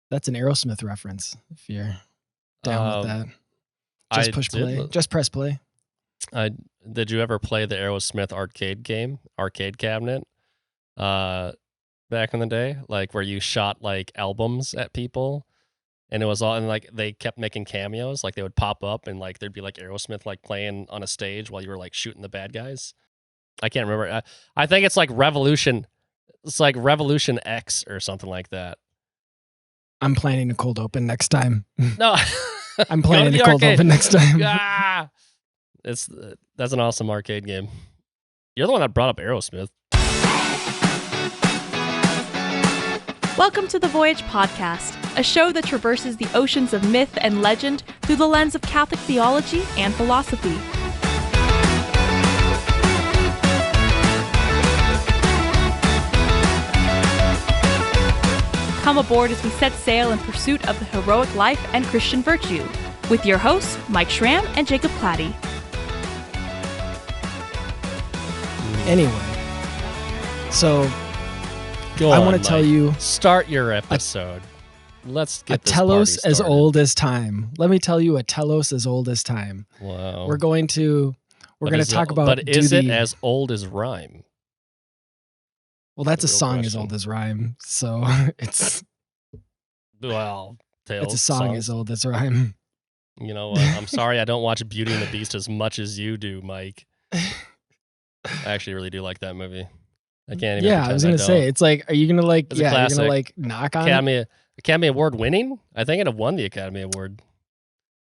That's an Aerosmith reference. If you're down with that, I push did play. Just press play. Did you ever play the Aerosmith arcade cabinet? Back in the day, like where you shot like albums at people, and it was all, and like they kept making cameos, like they would pop up and like there'd be like Aerosmith like playing on a stage while you were like shooting the bad guys. I can't remember. I think it's like Revolution. It's like Revolution X or something like that. I'm planning a cold open next time. No, I'm planning a cold open next time. Ah, that's an awesome arcade game. You're the one that brought up Aerosmith. Welcome to the Voyage Podcast, a show that traverses the oceans of myth and legend through the lens of Catholic theology and philosophy. Come aboard as we set sail in pursuit of the heroic life and Christian virtue, with your hosts, Mike Schramm and Jacob Platty. Anyway, so I want to tell you... Start your episode. Let's get this Telos party as started. old as time. Let me tell you a Telos as old as time. Wow. We're going to talk about... But is it as old as rhyme? Well, that's a Real song question. as old as rhyme. So it's... Well, Tales It's a song as old as rhyme. You know what? I'm sorry I don't watch Beauty and the Beast as much as you do, Mike. I actually really do like that movie. I can't even. Yeah, I was gonna say, it's like, are you gonna like? It's a Yeah, you're gonna classic. like knock on it? Academy Award winning. I think it won the Academy Award.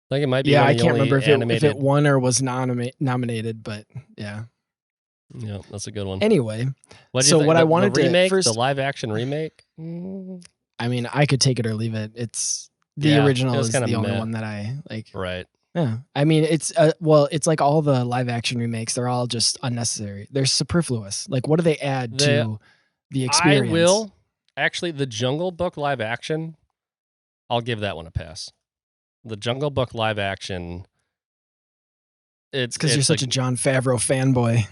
I think it might be. Yeah, one I of the can't only remember if it won or was nominated, but yeah. Yeah, that's a good one. Anyway, What so what I wanted the remake, to first, the live action remake. I mean, I could take it or leave it. It's the Yeah, original it was is the kinda only meh. one that I like. Right. Yeah, I mean, it's it's like all the live action remakes. They're all just unnecessary. They're superfluous. Like, what do they add to the experience? I will actually the Jungle Book live action. I'll give that one a pass. The Jungle Book live action. It's because you're such a Jon Favreau fanboy.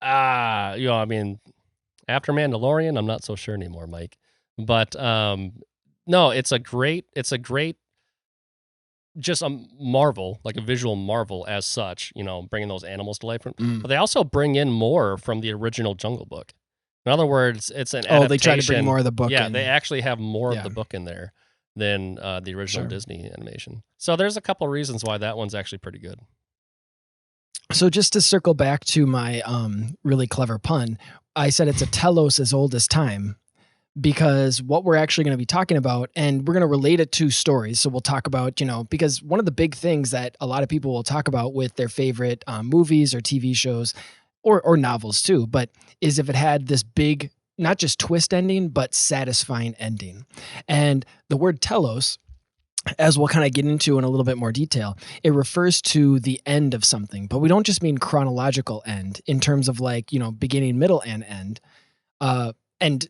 I mean, after Mandalorian, I'm not so sure anymore, Mike. But no, it's a great, just a marvel, like a visual marvel as such. You know, bringing those animals to life. But they also bring in more from the original Jungle Book. In other words, it's an adaptation. They try to bring more of the book. Yeah, in. they actually have more of the book in there than the original Disney animation. So there's a couple reasons why that one's actually pretty good. So just to circle back to my really clever pun, I said it's a Telos as old as time, because what we're actually going to be talking about, and we're going to relate it to stories. So we'll talk about, because one of the big things that a lot of people will talk about with their favorite movies or TV shows or novels too, but is if it had this big, not just twist ending, but satisfying ending. And the word Telos, as we'll kind of get into in a little bit more detail, it refers to the end of something, but we don't just mean chronological end in terms of like, beginning, middle, and end. And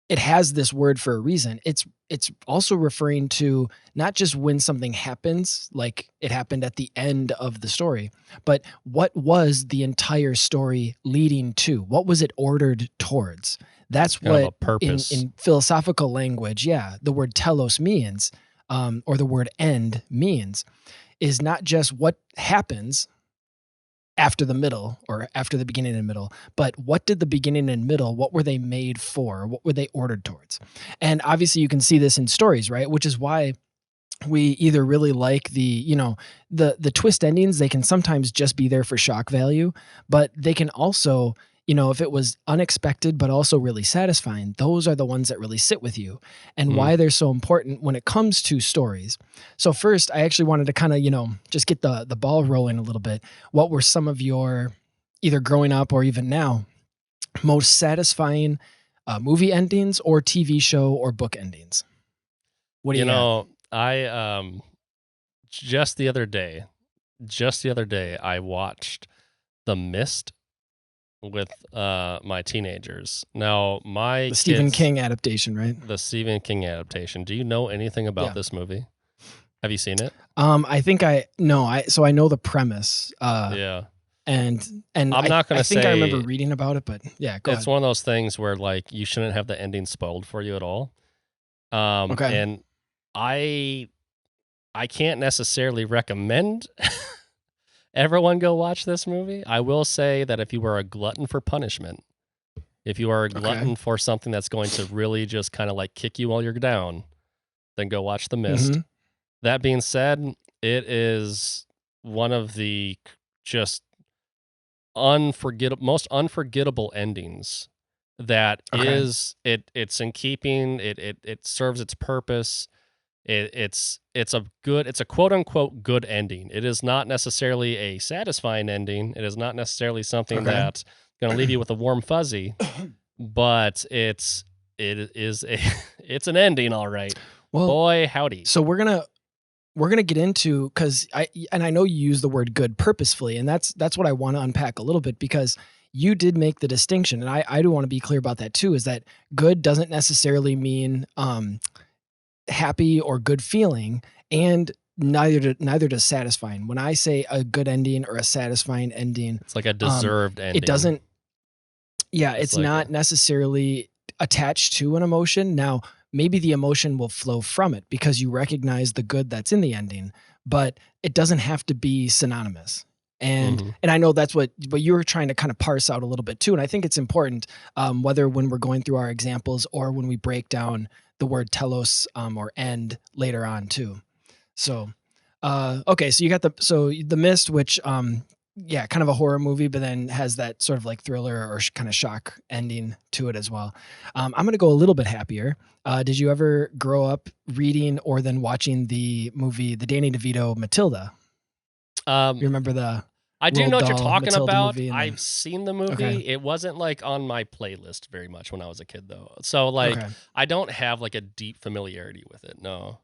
it has this word for a reason. It's also referring to not just when something happens, like it happened at the end of the story, but what was the entire story leading to? What was it ordered towards? That's what in philosophical language, the word telos means. Or the word end means, is not just what happens after the middle or after the beginning and middle, but what did the beginning and middle, what were they made for? What were they ordered towards? And obviously you can see this in stories, right? Which is why we either really like the twist endings. They can sometimes just be there for shock value, but they can also, if it was unexpected, but also really satisfying, those are the ones that really sit with you and why they're so important when it comes to stories. So first, I actually wanted to kind of, just get the ball rolling a little bit. What were some of your, either growing up or even now, most satisfying movie endings or TV show or book endings? What do you got? I, just the other day, I watched The Mist with my teenagers. Now, the Stephen King adaptation, right? The Stephen King adaptation. Do you know anything about this movie? Have you seen it? I think I know the premise. Yeah. And I'm not going to say. I think I remember reading about it, but go ahead. It's one of those things where like you shouldn't have the ending spoiled for you at all. Okay. And I can't necessarily recommend everyone go watch this movie. I will say that if you are a glutton for punishment, if you are a glutton for something that's going to really just kind of like kick you while you're down, then go watch The Mist. Mm-hmm. That being said, it is one of the just most unforgettable endings that is it's in keeping, it serves its purpose. It's a quote unquote good ending. It is not necessarily a satisfying ending. It is not necessarily something that's going to leave you with a warm fuzzy, but it is it's an ending, all right. Well, boy howdy. So we're gonna get into, because I know you use the word good purposefully, and that's what I want to unpack a little bit, because you did make the distinction, and I do want to be clear about that too, is that good doesn't necessarily mean happy or good feeling, and neither does satisfying. When I say a good ending or a satisfying ending, it's like a deserved ending. It doesn't. Yeah, it's like not necessarily attached to an emotion. Now, maybe the emotion will flow from it because you recognize the good that's in the ending, but it doesn't have to be synonymous. And I know that's what you were trying to kind of parse out a little bit too. And I think it's important, whether when we're going through our examples or when we break down the word telos or end later on too. So, okay, so you got the Mist, which yeah, kind of a horror movie, but then has that sort of like thriller or kind of shock ending to it as well. I'm going to go a little bit happier. Did you ever grow up reading or then watching the movie, the Danny DeVito Matilda? You remember the? I do know what you're talking Matilda about. movie, I've seen the movie. Okay. It wasn't like on my playlist very much when I was a kid, though. So like, I don't have like a deep familiarity with it. No.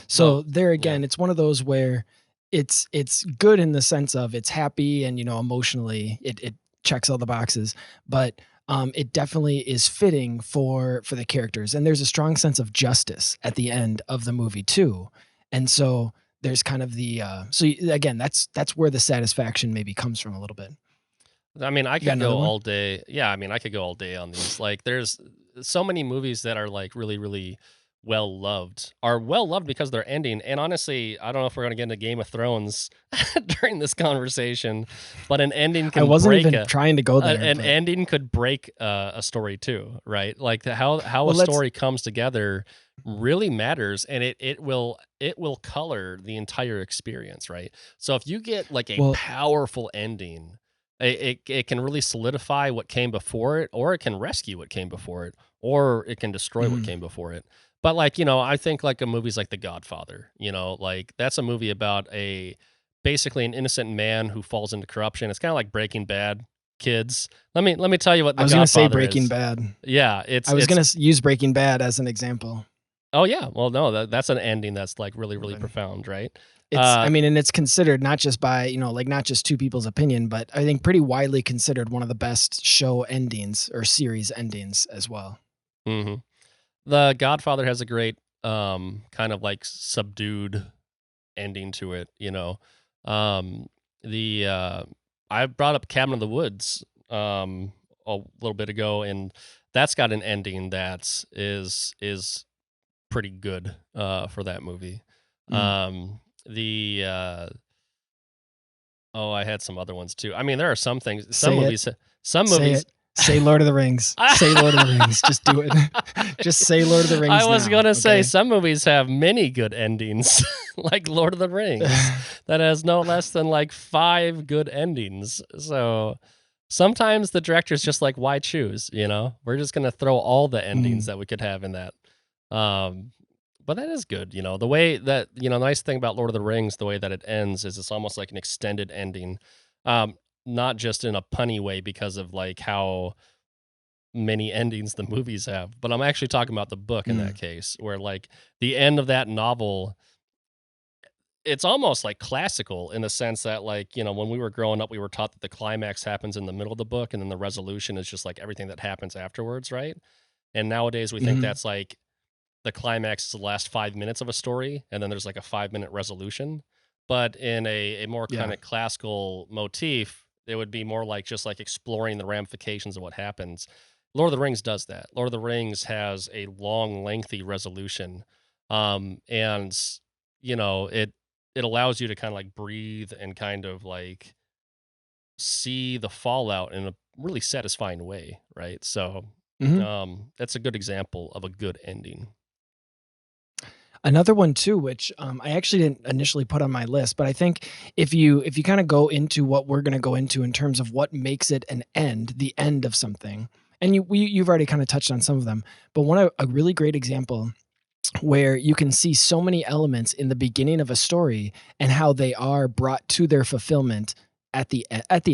So there again, it's one of those where it's good in the sense of it's happy and, you know, emotionally it checks all the boxes, but it definitely is fitting for the characters. And there's a strong sense of justice at the end of the movie too. And so there's kind of the, so again, that's where the satisfaction maybe comes from a little bit. I mean, I could go all day. Yeah. I mean, I could go all day on these. Like there's so many movies that are like really, really well loved because of their ending. And honestly, I don't know if we're going to get into Game of Thrones during this conversation, but an ending can I wasn't even trying to go there. An ending could break a story too, right? Like how a story comes together really matters, and it will color the entire experience, right? So if you get like a powerful ending, it can really solidify what came before it, or it can rescue what came before it, or it can destroy what came before it. But like, you know, I think like a movies like The Godfather, you know, like that's a movie about basically an innocent man who falls into corruption. It's kind of like Breaking Bad, kids. Let me tell you what The Godfather is. I was going to say Breaking Bad. Yeah, I was going to use Breaking Bad as an example. Oh yeah, well no, that's an ending that's like really, really profound, right? It's, I mean, and it's considered not just by, you know, like not just two people's opinion, but I think pretty widely considered one of the best show endings or series endings as well. Mm-hmm. The Godfather has a great kind of like subdued ending to it, you know. I brought up Cabin in the Woods a little bit ago, and that's got an ending that is pretty good for that movie. I had some other ones too. I mean, there are some things, some movies. Say Lord of the Rings. Say Lord of the Rings. Just do it. Just say Lord of the Rings. I was going to say some movies have many good endings, like Lord of the Rings, that has no less than like 5 good endings. So sometimes the director's just like, why choose? You know, we're just going to throw all the endings that we could have in that. But that is good. You know, the way that, you know, the nice thing about Lord of the Rings, the way that it ends is it's almost like an extended ending. Not just in a punny way because of like how many endings the movies have, but I'm actually talking about the book in that case, where like the end of that novel, it's almost like classical in the sense that like, you know, when we were growing up, we were taught that the climax happens in the middle of the book and then the resolution is just like everything that happens afterwards, right? And nowadays we think that's like the climax is the last 5 minutes of a story and then there's like a 5-minute resolution. But in a more kind of classical motif, it would be more like just like exploring the ramifications of what happens. Lord of the Rings does that. Lord of the Rings has a long, lengthy resolution, and it allows you to kind of like breathe and kind of like see the fallout in a really satisfying way, right? So, Mhm. that's a good example of a good ending. Another one too, which I actually didn't initially put on my list, but I think if you kind of go into what we're going to go into in terms of what makes it an end, the end of something, and you've already kind of touched on some of them, but a really great example where you can see so many elements in the beginning of a story and how they are brought to their fulfillment at the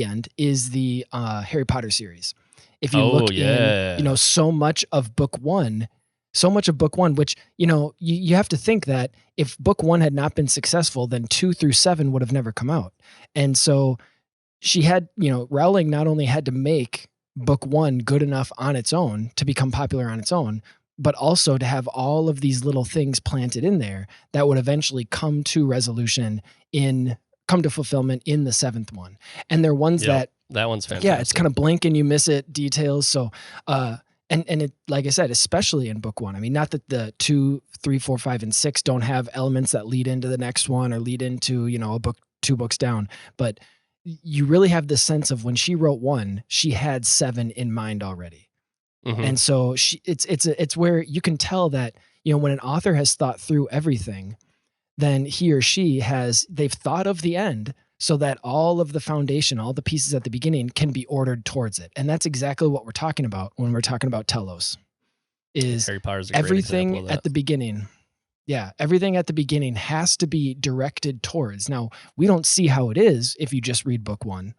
end is the Harry Potter series. If you Oh look in, yeah. so much of book one, which you have to think that if book one had not been successful, then 2 through 7 would have never come out, and so she had, Rowling not only had to make book one good enough on its own to become popular on its own, but also to have all of these little things planted in there that would eventually come to fulfillment in the 7th one. And they're ones Yep. that, That one's fantastic. yeah, it's kind of blink and you miss it details. So, and it, like I said, especially in book one, I mean, not that the 2, 3, 4, 5, and 6 don't have elements that lead into the next one or lead into, a book, 2 books down, but you really have this sense of when she wrote 1, she had 7 in mind already. Mhm. And so it's where you can tell that, when an author has thought through everything, then he or she they've thought of the end so that all of the foundation, all the pieces at the beginning can be ordered towards it. And that's exactly what we're talking about when we're talking about Telos, is Harry Potter's a great example everything of that. at the beginning. Yeah, everything at the beginning has to be directed towards. Now, we don't see how it is if you just read book 1,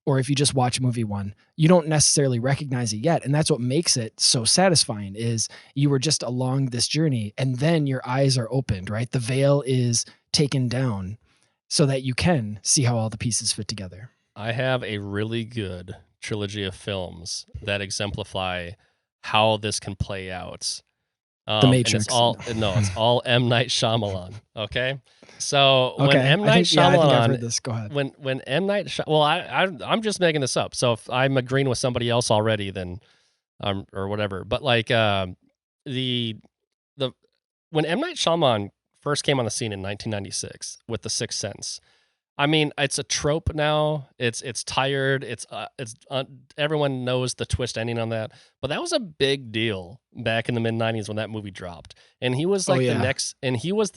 or if you just watch movie 1, you don't necessarily recognize it yet. And that's what makes it so satisfying, is you were just along this journey and then your eyes are opened, right? The veil is taken down so that you can see how all the pieces fit together. I have a really good trilogy of films that exemplify how this can play out. The Matrix. And it's all M. Night Shyamalan. Okay, so when Okay, M. Night I think I've Shyamalan, heard this. Go ahead. when M. Night, well, I'm just making this up. So if I'm agreeing with somebody else already, then or whatever. But like the when M. Night Shyamalan first came on the scene in 1996 with The Sixth Sense. I mean, it's a trope now. It's tired. Everyone knows the twist ending on that. But that was a big deal back in the mid '90s when that movie dropped. And he was like the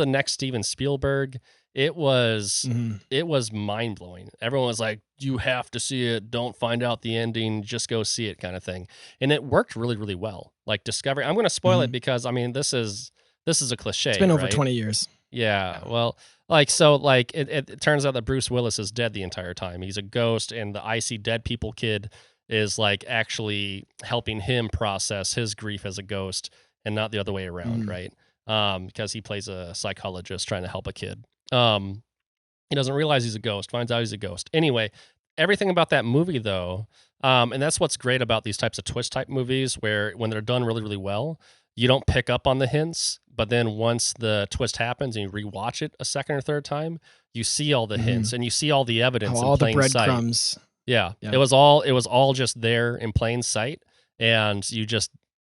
next Steven Spielberg. It was mind blowing. Everyone was like, "You have to see it. Don't find out the ending. Just go see it," kind of thing. And it worked really, really well. Like Discovery. I'm going to spoil it because I mean, this is a cliche. It's been over right? 20 years. Yeah. Well, it turns out that Bruce Willis is dead the entire time. He's a ghost, and the I See Dead People kid is like actually helping him process his grief as a ghost, and not the other way around, right? Because he plays a psychologist trying to help a kid. He doesn't realize he's a ghost, finds out he's a ghost. Anyway, everything about that movie, though, and that's what's great about these types of twist type movies, where when they're done really, really well, you don't pick up on the hints, but then once the twist happens and you rewatch it a second or third time, you see all the hints and you see all the evidence in all plain the sight. breadcrumbs. Yeah. It was all just there in plain sight, and you just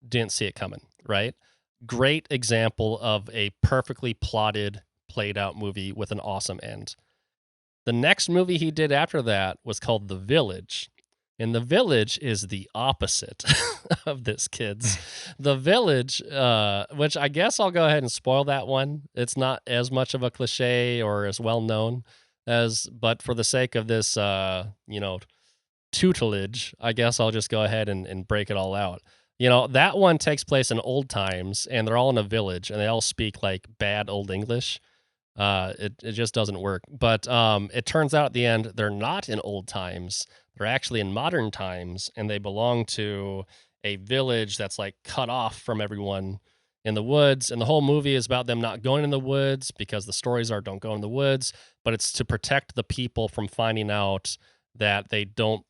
didn't see it coming, right? Great example of a perfectly plotted, played out movie with an awesome end. The next movie he did after that was called The Village. And The Village is the opposite of this, kids. The Village, which I guess I'll go ahead and spoil that one. It's not as much of a cliche or as well known but for the sake of this, tutelage, I guess I'll just go ahead and break it all out. That one takes place in old times, and they're all in a village, and they all speak like bad old English. It just doesn't work. But it turns out at the end, they're not in old times. They're actually in modern times, and they belong to a village that's like cut off from everyone in the woods. And the whole movie is about them not going in the woods, because the stories are don't go in the woods, but it's to protect the people from finding out that they don't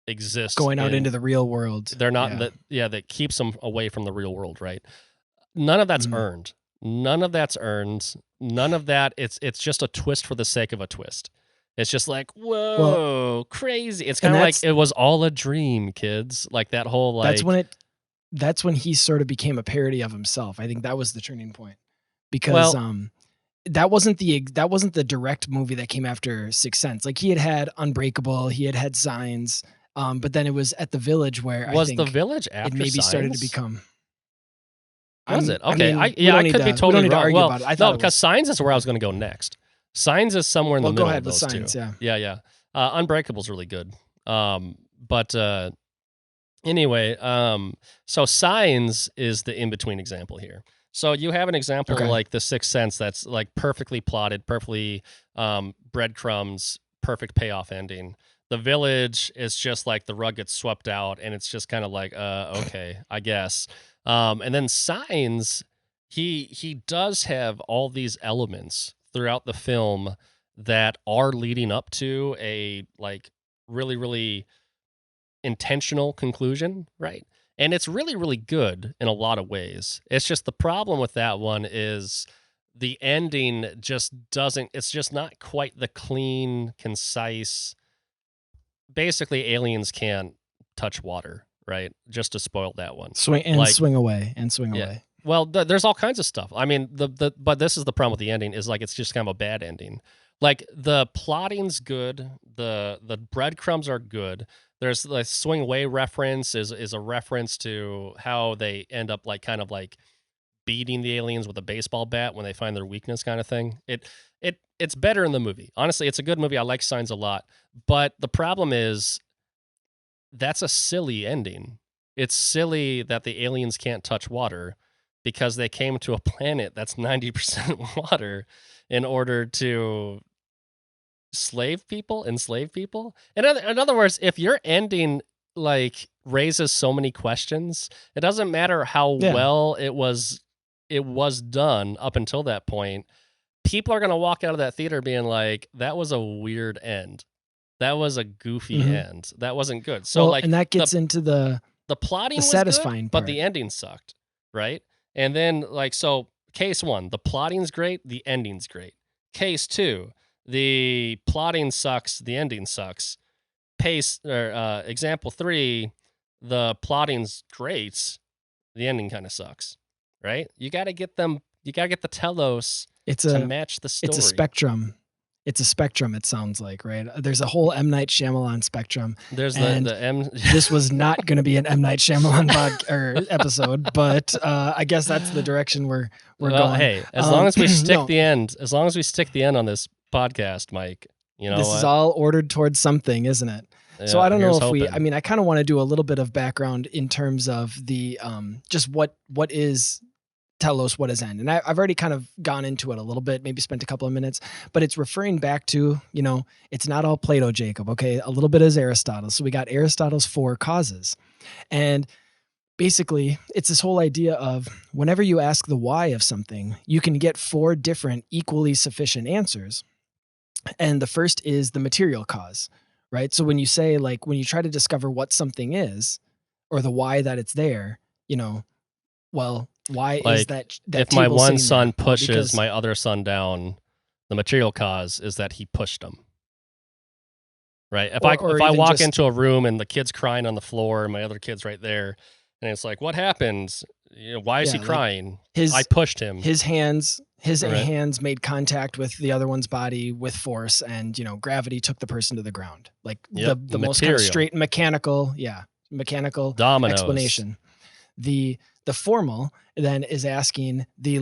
exist. Going out into the real world. They're not that keeps them away from the real world, right? None of that's earned. None of that's earned. None of that. It's just a twist for the sake of a twist. It's just like, whoa, crazy. It's kind and of like that's it was all a dream, kids. Like that whole like that's when he sort of became a parody of himself. I think that was the turning point because well, that wasn't the direct movie that came after Sixth Sense. Like he had Unbreakable, he had Signs, but then it was at the Village where I was The think Village it after maybe started to Signs? become. Was it? I Okay. mean, I could be we totally don't need to wrong. argue Well, about it. I no, thought it because was. Signs is where I was going to go next. Signs is somewhere in Well, the go middle ahead of with those Signs. two. Yeah. Yeah. Unbreakable's really good. But anyway, so Signs is the in-between example here. So you have an example Okay. like The Sixth Sense that's like perfectly plotted, perfectly breadcrumbs, perfect payoff ending. The Village is just like the rug gets swept out, and it's just kind of like, okay, I guess. And then Signs, he does have all these elements throughout the film that are leading up to a like really, really intentional conclusion, right? And it's really, really good in a lot of ways. It's just the problem with that one is the ending just doesn't, it's just not quite the clean, concise. Basically, aliens can't touch water, right? Just to spoil that one. Swing away. Yeah. Well, there's all kinds of stuff. I mean, but this is the problem with the ending is like it's just kind of a bad ending. Like the plotting's good, the breadcrumbs are good. There's the swing away reference is a reference to how they end up like kind of like beating the aliens with a baseball bat when they find their weakness, kind of thing. It's better in the movie. Honestly, it's a good movie. I like Signs a lot, but the problem is that's a silly ending. It's silly that the aliens can't touch water because they came to a planet that's 90% water in order to enslave people. In other words, if your ending like raises so many questions, it doesn't matter how well it was done up until that point. People are going to walk out of that theater being like, that was a weird end. That was a goofy end. That wasn't good. So like, and that gets into the plotting was satisfying good, part. but the ending sucked, right? And then like, so case one, the plotting's great, the ending's great. Case two, the plotting sucks, the ending sucks. Example three, the plotting's great, the ending kind of sucks, right? You got to get the Telos to match the story. It's a spectrum. It sounds like, right? There's a whole M. Night Shyamalan spectrum. There's the M. This was not going to be an M. Night Shyamalan episode, but I guess that's the direction we're going. Hey, as long as we stick the end, on this podcast, Mike, you know this is all ordered towards something, isn't it? Yeah, so I don't know if hoping. I mean, I kind of want to do a little bit of background in terms of the just what is Telos, what is end? And I've already kind of gone into it a little bit, maybe spent a couple of minutes, but it's referring back to, it's not all Plato, Jacob, okay? A little bit is Aristotle. So we got Aristotle's 4 causes. And basically, it's this whole idea of whenever you ask the why of something, you can get 4 different equally sufficient answers. And the first is the material cause, right? So when you say, like, when you try to discover what something is or the why that it's there, well, why like, is that if my one son pushes my other son down, the material cause is that he pushed him. Right? If I walk into a room and the kid's crying on the floor and my other kid's right there, and it's like, what happened? Why is he crying? I pushed him. His hands made contact with the other one's body with force, and gravity took the person to the ground. Like the most kind of straight mechanical Dominoes. explanation. The formal then is asking the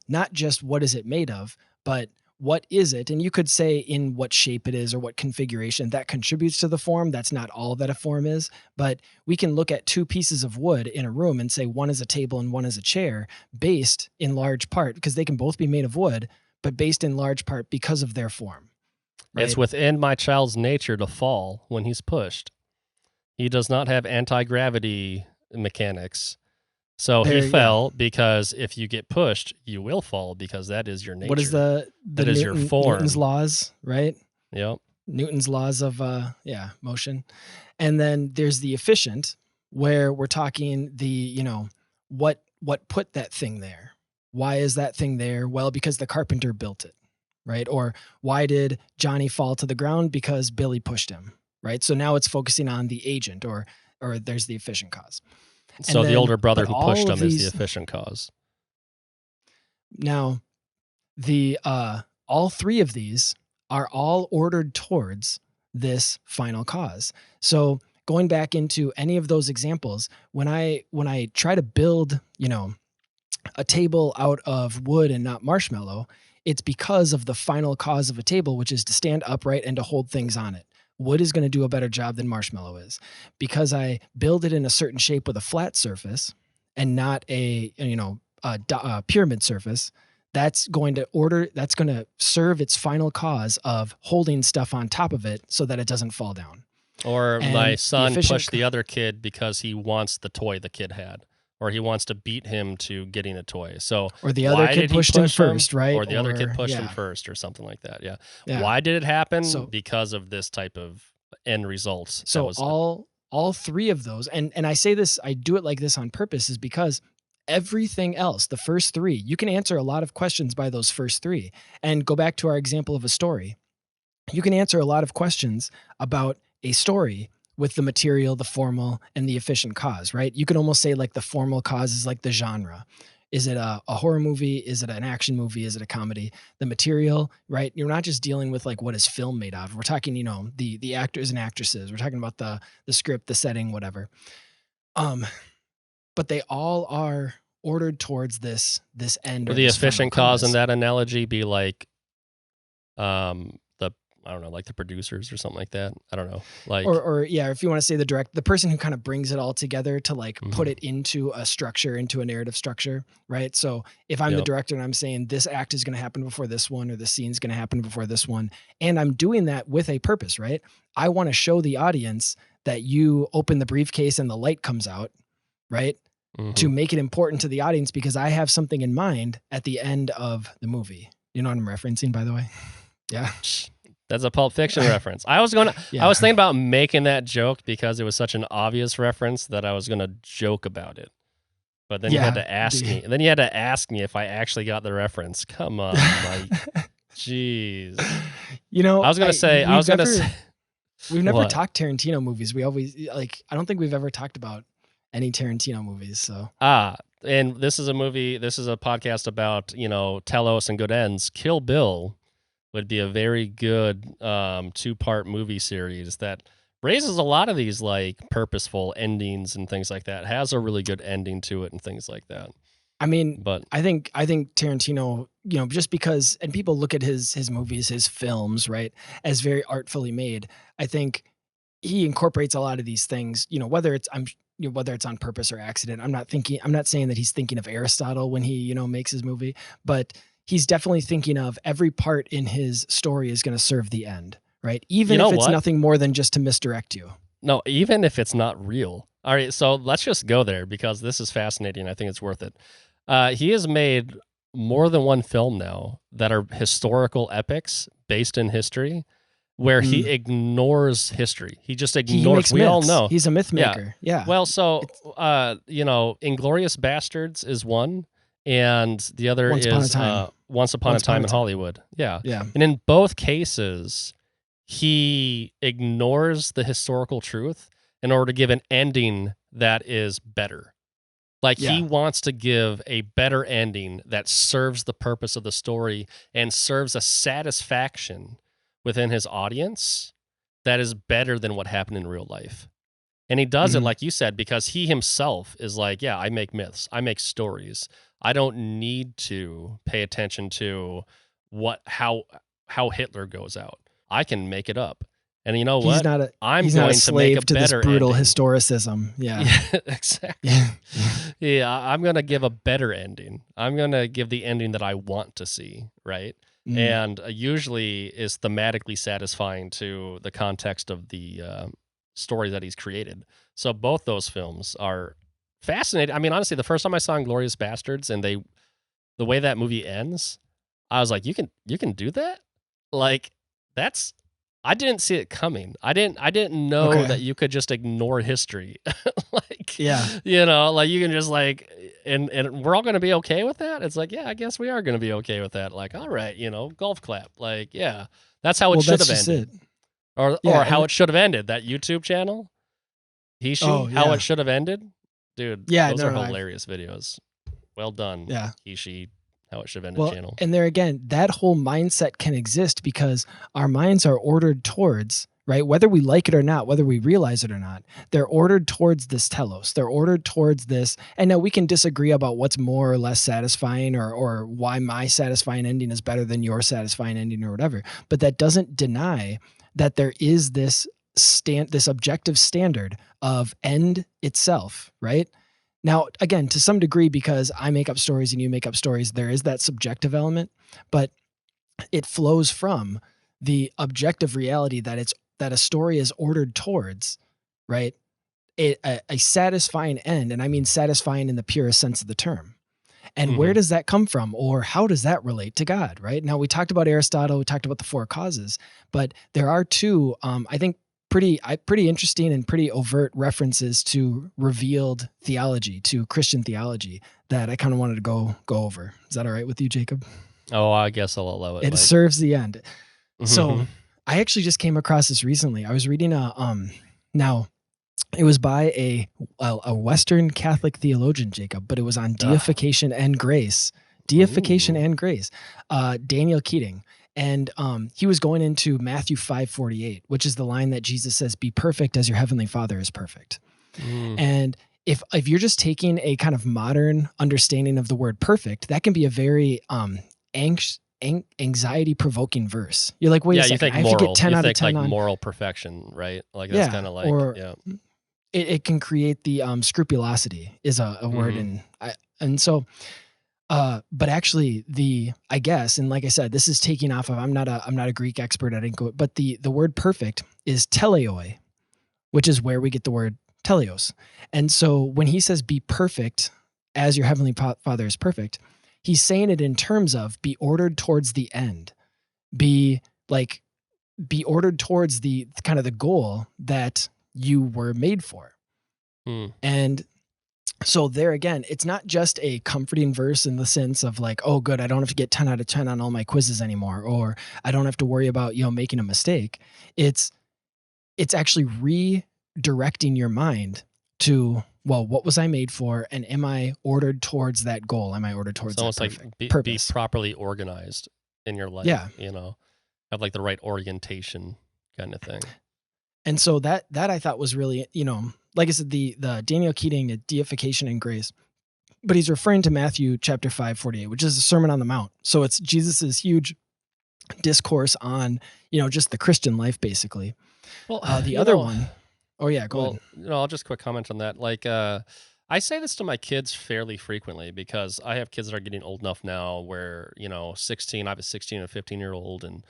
not just what is it made of, but what is it? And you could say in what shape it is or what configuration that contributes to the form. That's not all that a form is, but we can look at 2 pieces of wood in a room and say one is a table and one is a chair, based in large part, because they can both be made of wood, but based in large part because of their form. Right? It's within my child's nature to fall when he's pushed. He does not have anti-gravity mechanics. So he fell because if you get pushed, you will fall because that is your nature. What is that is your form. Newton's laws, right? Yep. Newton's laws of motion. And then there's the efficient, where we're talking the, what put that thing there? Why is that thing there? Well, because the carpenter built it, right? Or why did Johnny fall to the ground? Because Billy pushed him, right? So now it's focusing on the agent, or there's the efficient cause. So the older brother who pushed him is the these, efficient cause. Now, the all three of these are all ordered towards this final cause. So going back into any of those examples, when I try to build, a table out of wood and not marshmallow, it's because of the final cause of a table, which is to stand upright and to hold things on it. Wood is going to do a better job than marshmallow is, because I build it in a certain shape with a flat surface and not a pyramid surface. That's going to serve its final cause of holding stuff on top of it so that it doesn't fall down. Or And my son pushed the other kid because he wants the toy the kid had, or he wants to beat him to getting a toy. So, or the other kid pushed him first, right? Or the other kid pushed him first, or something like that. Yeah. Why did it happen? Because of this type of end results. So all three of those, and I say this, I do it like this on purpose, is because everything else, the first three, you can answer a lot of questions by those first three. And go back to our example of a story. You can answer a lot of questions about a story with the material, the formal, and the efficient cause, right? You can almost say like the formal cause is like the genre. Is it a horror movie? Is it an action movie? Is it a comedy? The material, right? You're not just dealing with like what is film made of. We're talking, the actors and actresses. We're talking about the script, the setting, whatever. But they all are ordered towards this end. Would the efficient cause in that analogy be like I don't know, like the producers or something like that? I don't know. Like or if you want to say the person who kind of brings it all together to like put it into a structure, into a narrative structure, right? So if I'm the director and I'm saying this act is going to happen before this one, or this scene is going to happen before this one, and I'm doing that with a purpose, right? I want to show the audience that you open the briefcase and the light comes out, right? To make it important to the audience, because I have something in mind at the end of the movie. You know what I'm referencing, by the way? Yeah. That's a Pulp Fiction reference. I was thinking about making that joke because it was such an obvious reference that I was going to joke about it. But then you had to ask me. And then you had to ask me if I actually got the reference. Come on, Mike. Jeez. I was going to say, we've never What? talked Tarantino movies. We always I don't think we've ever talked about any Tarantino movies. So and this is a podcast about, Telos and good ends. Kill Bill would be a very good 2-part movie series that raises a lot of these like purposeful endings and things like that. It has a really good ending to it and things like that. I mean, but I think Tarantino, just because, and people look at his movies, his films, right, as very artfully made. I think he incorporates a lot of these things, whether it's on purpose or accident. I'm not saying that he's thinking of Aristotle when he, makes his movie, but he's definitely thinking of every part in his story is going to serve the end, right? Even if it's nothing more than just to misdirect you. No, even if it's not real. All right, so let's just go there because this is fascinating. I think it's worth it. He has made more than one film now that are historical epics based in history where he ignores history. He just ignores. We all know. He's a myth maker. Yeah. Well, so, Inglourious Bastards is one. And the other Once Upon a Time in Hollywood. Yeah. And in both cases, he ignores the historical truth in order to give an ending that is better. He wants to give a better ending that serves the purpose of the story and serves a satisfaction within his audience that is better than what happened in real life. And he does it, like you said, because he himself is like, I make myths, I make stories. I don't need to pay attention to how Hitler goes out. I can make it up. And you know what? He's not a slave to this brutal historicism. Yeah. Exactly. Yeah, I'm going to give a better ending. I'm going to give the ending that I want to see, right? And usually is thematically satisfying to the context of the story that he's created. So both those films are fascinating. I mean, honestly, the first time I saw Inglourious Bastards and the way that movie ends, I was like, you can do that? Like, I didn't see it coming. I didn't know Okay. that you could just ignore history. Like, Yeah. you know, like you can just like, and we're all going to be okay with that. It's like, yeah, I guess we are going to be okay with that. Like, all right, you know, golf clap. Like, yeah, that's how it Well, should that's have just ended. it. Or Yeah, how and it should have ended. That YouTube channel, oh Hishi, how yeah, it should have ended. Dude, yeah. those No, are no, hilarious videos. Well done, yeah. Hishi, how it should have ended Well, channel. and there again, that whole mindset can exist because our minds are ordered towards, right? Whether we like it or not, whether we realize it or not, they're ordered towards this telos. They're ordered towards this. And now we can disagree about what's more or less satisfying or why my satisfying ending is better than your satisfying ending or whatever. But that doesn't deny that there is this objective standard of end itself, right? Now, again, to some degree, because I make up stories and you make up stories, there is that subjective element, but it flows from the objective reality that a story is ordered towards, right? A satisfying end, and I mean satisfying in the purest sense of the term. And where does that come from, or how does that relate to God, right? Now, we talked about Aristotle, we talked about the four causes, but there are two, I think, pretty interesting and pretty overt references to revealed theology, to Christian theology, that I kind of wanted to go over. Is that all right with you, Jacob? Oh, I guess I'll allow it. It serves the end. So Mhm. I actually just came across this recently. I was reading now it was by a Western Catholic theologian, Jacob, but it was on deification and grace. Deification Ooh. and grace. Daniel Keating. And he was going into Matthew 5:48, which is the line that Jesus says, "Be perfect as your heavenly Father is perfect." And if you're just taking a kind of modern understanding of the word perfect, that can be a very anxiety provoking verse. You're like, wait a Yeah, you second, think I have to get moral. 10 You out of think 10 like on. moral perfection, right? Like that's kind Yeah, of like, or yeah. it can create the scrupulosity is a word, and so but actually I guess, and like I said, this is taking off of, I'm not a Greek expert, I didn't go, but the word perfect is teleoi, which is where we get the word teleos. And so when he says be perfect as your heavenly Father is perfect, he's saying it in terms of be ordered towards the end, be ordered towards the kind of the goal that you were made for. And so there again, it's not just a comforting verse in the sense of like, oh, good, I don't have to get 10 out of 10 on all my quizzes anymore, or I don't have to worry about, making a mistake. It's actually redirecting your mind to, well, what was I made for? And am I ordered towards that goal? Am I ordered towards It's almost that like be purpose? properly organized in your life. Yeah. Have like the right orientation kind of thing. And so that I thought was really, like I said, the Daniel Keating, the deification and grace, but he's referring to Matthew chapter 5:48, which is the Sermon on the Mount. So it's Jesus's huge discourse on, just the Christian life, basically. Well, the other one. Oh yeah, go ahead. I'll just quick comment on that. Like, I say this to my kids fairly frequently because I have kids that are getting old enough now where, 16, I have a 16 and a 15-year-old, and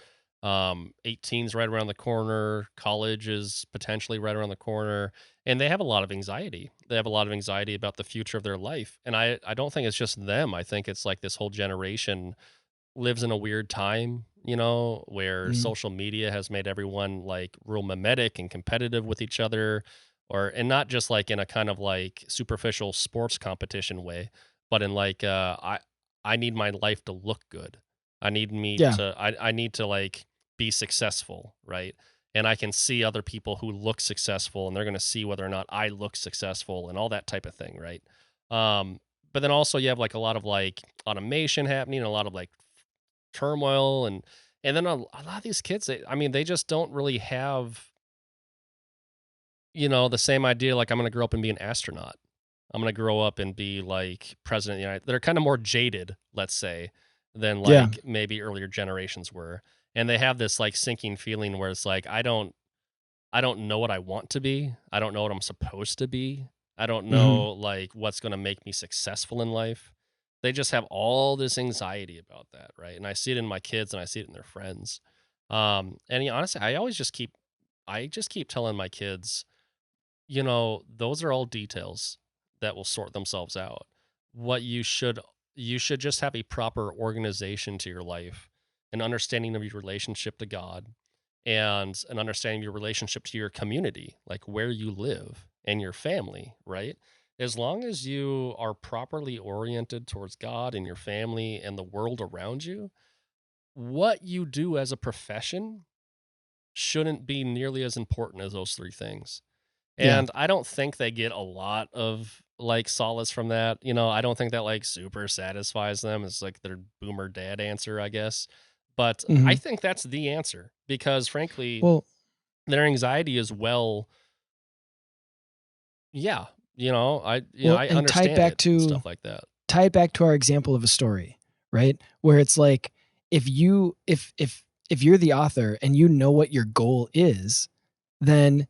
18's right around the corner. College is potentially right around the corner, and they have a lot of anxiety. They have a lot of anxiety about the future of their life. And I don't think it's just them. I think it's like this whole generation lives in a weird time, where social media has made everyone like real mimetic and competitive with each other, and not just like in a kind of like superficial sports competition way, but in like, I need my life to look good. I need I need to like be successful. Right. And I can see other people who look successful, and they're going to see whether or not I look successful and all that type of thing. Right. But then also you have like a lot of like automation happening, a lot of like turmoil, and then a lot of these kids, they just don't really have, the same idea. Like, I'm going to grow up and be an astronaut. I'm going to grow up and be like president of the United. They're kind of more jaded, let's say, than like maybe earlier generations were. And they have this like sinking feeling where it's like, I don't know what I want to be. I don't know what I'm supposed to be. I don't know like what's going to make me successful in life. They just have all this anxiety about that, right? And I see it in my kids, and I see it in their friends. And honestly, I just keep telling my kids, those are all details that will sort themselves out. What you should just have a proper organization to your life, an understanding of your relationship to God, and an understanding of your relationship to your community, like where you live and your family, right? As long as you are properly oriented towards God and your family and the world around you, what you do as a profession shouldn't be nearly as important as those three things. Yeah. And I don't think they get a lot of like solace from that. I don't think that like super satisfies them. It's like their boomer dad answer, I guess. But I Mhm. think that's the answer because frankly, Well, their anxiety is yeah, I and understand it and stuff like that. tie it back to our example of a story, right? Where it's like if you're the author and you know what your goal is, then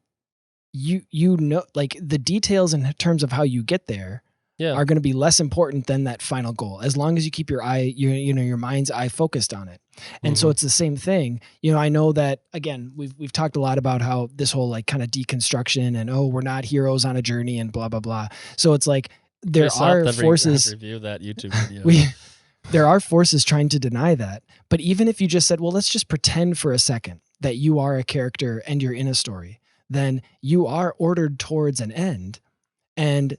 you know, like, the details in terms of how you get there Yeah. are going to be less important than that final goal, as long as you keep your your mind's eye focused on it. And so Mhm. it's the same thing. I know that, again, we've talked a lot about how this whole like kind of deconstruction and, oh, we're not heroes on a journey and blah blah blah. So it's like there Face up, are forces review that YouTube video. we there are forces trying to deny that. But even if you just said, well, let's just pretend for a second that you are a character and you're in a story, then you are ordered towards an end. And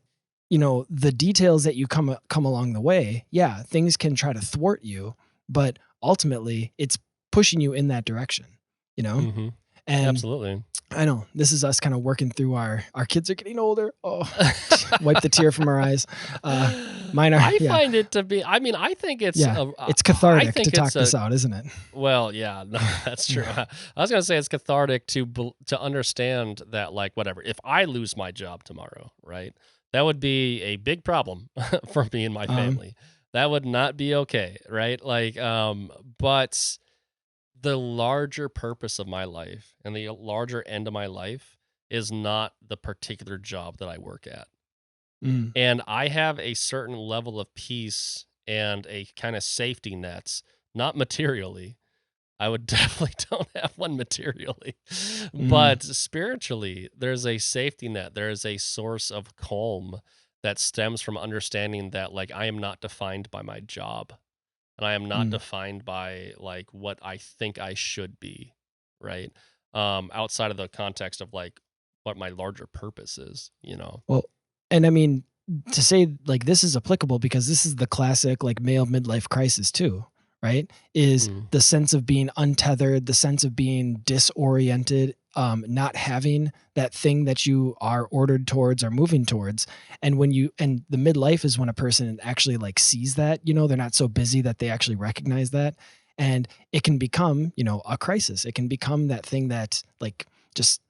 the details that you come along the way, yeah, things can try to thwart you, but ultimately it's pushing you in that direction, Mhm. and Absolutely. I know this is us kind of working through our kids are getting older. Oh, wipe the tear from our eyes. Mine are, I yeah, find it to be. I mean, I think it's yeah. a. It's I cathartic to think talk it's this a. out, isn't it? Well, yeah, no, that's true. Yeah. I was gonna say it's cathartic to understand that, like, whatever. If I lose my job tomorrow, right, that would be a big problem for me and my Um, family. That would not be okay, right? Like, but the larger purpose of my life and the larger end of my life is not the particular job that I work at. mm, And I have a certain level of peace and a kind of safety nets, not materially. I would definitely don't have one materially, mm, but spiritually, there's a safety net. There is a source of calm that stems from understanding that, like, I am not defined by my job and I am not mm. defined by like what I think I should be, right? Outside of the context of like what my larger purpose is. Well, and I mean, to say like this is applicable because this is the classic like male midlife crisis too, right? Is Mm. the sense of being untethered, the sense of being disoriented, not having that thing that you are ordered towards or moving towards. And the midlife is when a person actually like sees that, they're not so busy that they actually recognize that. And it can become, a crisis. It can become that thing that like just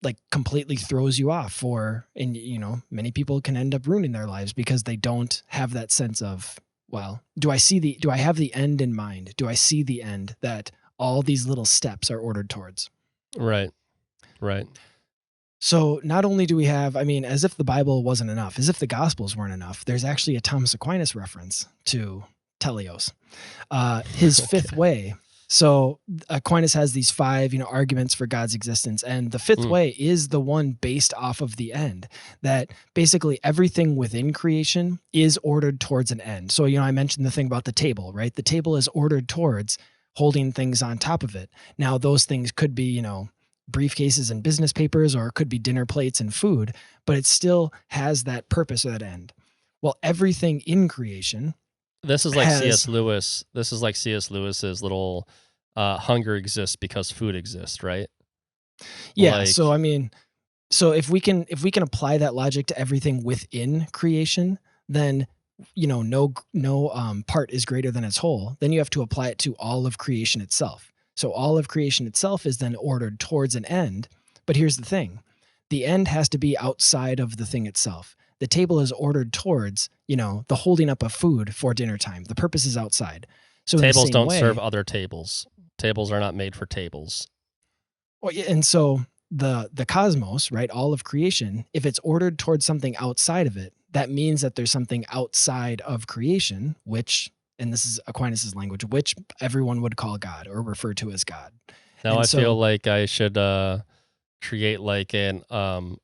like completely throws you off and many people can end up ruining their lives because they don't have that sense of, well, do I have the end in mind? Do I see the end that all these little steps are ordered towards? Right. Right. So not only do we have, I mean, as if the Bible wasn't enough, as if the Gospels weren't enough, there's actually a Thomas Aquinas reference to Telos, his fifth Okay. way. So Aquinas has these five, arguments for God's existence, and the fifth Mm. way is the one based off of the end. That basically everything within creation is ordered towards an end. So I mentioned the thing about the table, right? The table is ordered towards holding things on top of it. Now those things could be, briefcases and business papers, or it could be dinner plates and food, but it still has that purpose or that end. Well, everything in creation This is like C.S. has, Lewis. This is like C.S. Lewis's little hunger exists because food exists, right? yeah. So Like, I mean, so if we can apply that logic to everything within creation, then no part is greater than its whole. Then you have to apply it to all of creation itself. So all of creation itself is then ordered towards an end. But here's the thing: the end has to be outside of the thing itself. The table is ordered towards the holding up of food for dinner time. The purpose is outside. So in the tables same don't serve way, other tables. Tables are not made for tables. well, yeah, and so the cosmos, right, all of creation, if it's ordered towards something outside of it, that means that there's something outside of creation, which, and this is Aquinas's language, which everyone would call God or refer to as God. Now And I feel so like I should create like an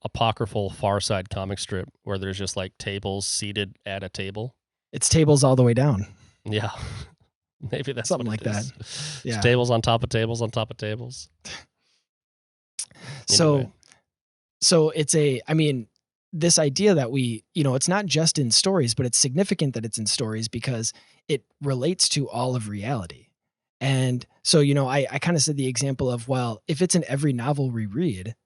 apocryphal Far Side comic strip where there's just like tables seated at a table. it's tables all the way down. Yeah. Maybe that's something what like it is. that. Yeah. It's tables on top of tables on top of tables. So it's this idea that we, it's not just in stories, but it's significant that it's in stories because it relates to all of reality. And so, I kind of said the example of, well, if it's in every novel we read,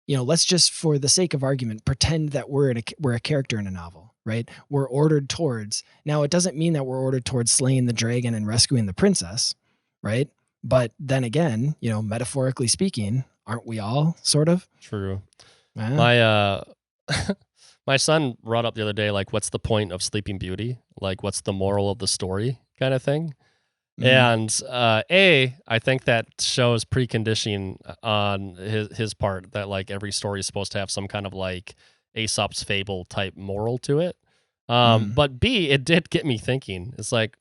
let's just, for the sake of argument, pretend that we're a character in a novel, right? We're ordered towards. Now, it doesn't mean that we're ordered towards slaying the dragon and rescuing the princess, right? But then again, metaphorically speaking, aren't we all sort of? True. Yeah. My son brought up the other day, like, what's the point of Sleeping Beauty? Like, what's the moral of the story kind of thing? And I think that shows preconditioning on his part that like every story is supposed to have some kind of like Aesop's fable type moral to it. But B, it did get me thinking. It's like,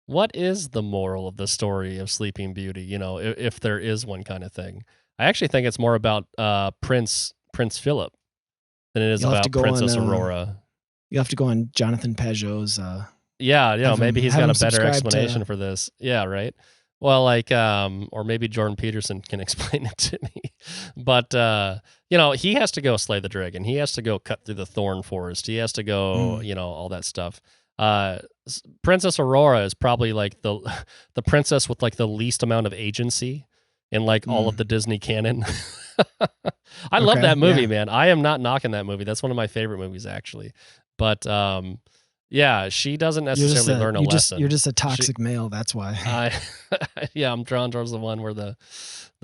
what is the moral of the story of Sleeping Beauty? If there is one kind of thing. I actually think it's more about Prince Philip than it is about Princess Aurora. You have to go on Jonathan Pajot's. Maybe he's got a better explanation for this. Yeah, right. Well, like, or maybe Jordan Peterson can explain it to me. But he has to go slay the dragon. He has to go cut through the thorn forest. He has to go, all that stuff. Princess Aurora is probably like the princess with like the least amount of agency in like all of the Disney canon. I love that movie, man. I am not knocking that movie. That's one of my favorite movies, actually. But she doesn't necessarily learn a lesson. You're just a toxic male. That's why. I'm drawn towards the one where the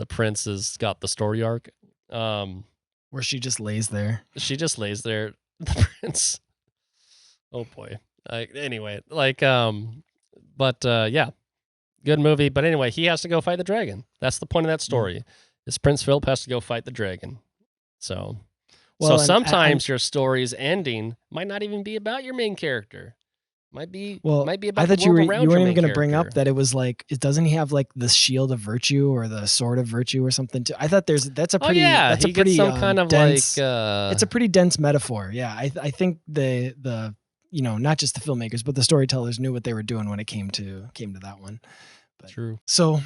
prince has got the story arc. Where she just lays there. She just lays there. The prince. Oh boy. Anyway, good movie. But anyway, he has to go fight the dragon. That's the point of that story. Is Prince Philip has to go fight the dragon. So sometimes your story's ending might not even be about your main character. Might be about I thought the world around you weren't your even going main to bring up character. that it was like, doesn't he have like the shield of virtue or the sword of virtue or something too? I thought that's a pretty he gets some kind of dense, like it's a pretty dense metaphor. Yeah, I think the not just the filmmakers but the storytellers knew what they were doing when it came to that one. But, true. So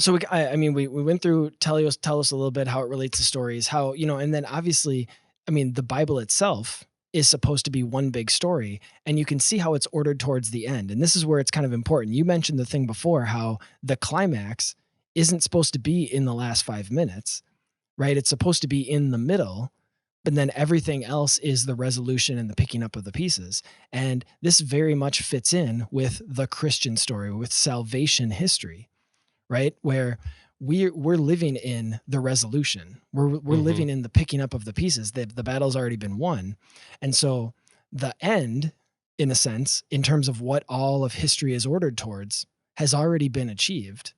we went through Telos a little bit, how it relates to stories, how, and then obviously, the Bible itself is supposed to be one big story, and you can see how it's ordered towards the end. And this is where it's kind of important. You mentioned the thing before, how the climax isn't supposed to be in the last 5 minutes, right? It's supposed to be in the middle, but then everything else is the resolution and the picking up of the pieces. And this very much fits in with the Christian story, with salvation history, right? Where we're living in the resolution. We're living in the picking up of the pieces. The battle's already been won. And so the end, in a sense, in terms of what all of history is ordered towards, has already been achieved,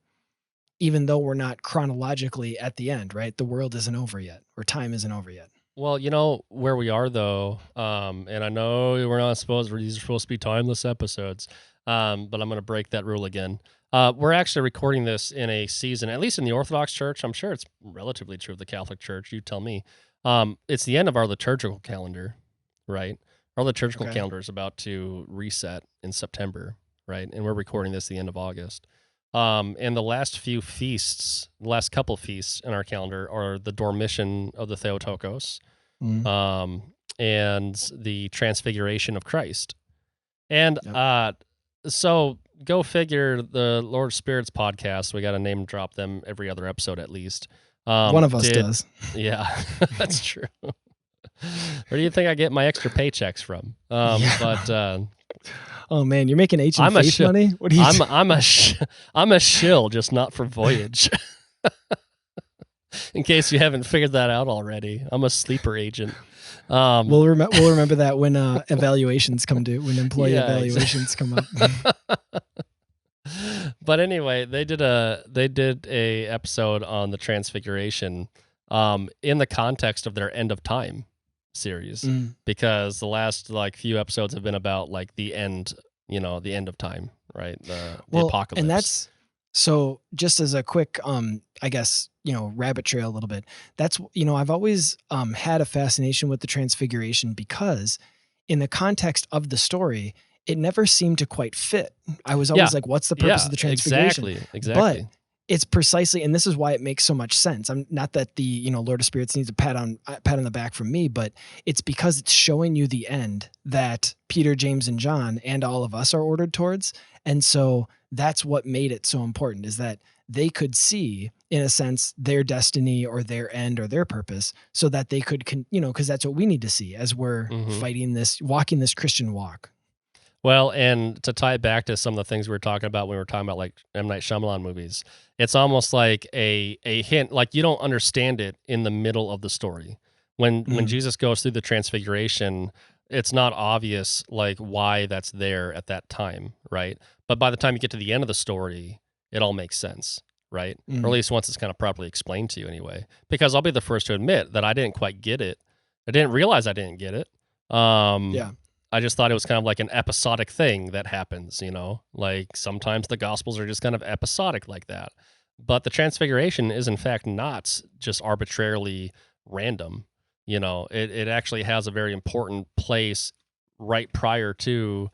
even though we're not chronologically at the end, right? The world isn't over yet, or time isn't over yet. Well, where we are though, and I know these are supposed to be timeless episodes, but I'm going to break that rule again. We're actually recording this in a season, at least in the Orthodox Church. I'm sure it's relatively true of the Catholic Church. You tell me. It's the end of our liturgical calendar, right? Our liturgical calendar is about to reset in September, right? And we're recording this at the end of August. And the last couple feasts in our calendar are the Dormition of the Theotokos, and the Transfiguration of Christ. And so go figure, the Lord Spirits podcast, we got to name drop them every other episode at least. One of us does. Yeah, that's true. Where do you think I get my extra paychecks from? But oh man, you're making H and Faith money? What are you I'm a shill, just not for Voyage. In case you haven't figured that out already, I'm a sleeper agent. We'll remember that when evaluations come due, when employee evaluations come up. But anyway, they did a episode on the Transfiguration in the context of their End of Time series, because the last few episodes have been about the end, the end of time, right? The apocalypse. And that's so. Just as a quick, I guess, rabbit trail a little bit. That's, I've always had a fascination with the Transfiguration because in the context of the story, it never seemed to quite fit. I was always like, what's the purpose of the transfiguration? Exactly. But it's precisely, and this is why it makes so much sense. I'm not that the, Lord of Spirits needs a pat on the back from me, but it's because it's showing you the end that Peter, James, and John and all of us are ordered towards. And so that's what made it so important, is that they could see, in a sense, their destiny or their end or their purpose, so that they could, because that's what we need to see as we're walking this Christian walk. Well, and to tie it back to some of the things we were talking about when we were talking about like M. Night Shyamalan movies, it's almost like a hint, like you don't understand it in the middle of the story. When Jesus goes through the transfiguration, it's not obvious like why that's there at that time, right? But by the time you get to the end of the story, it all makes sense, right? Or at least once it's kind of properly explained to you anyway. Because I'll be the first to admit that I didn't quite get it. I didn't realize I didn't get it. I just thought it was kind of like an episodic thing that happens, like sometimes the Gospels are just kind of episodic like that. But the Transfiguration is in fact not just arbitrarily random. It actually has a very important place right prior to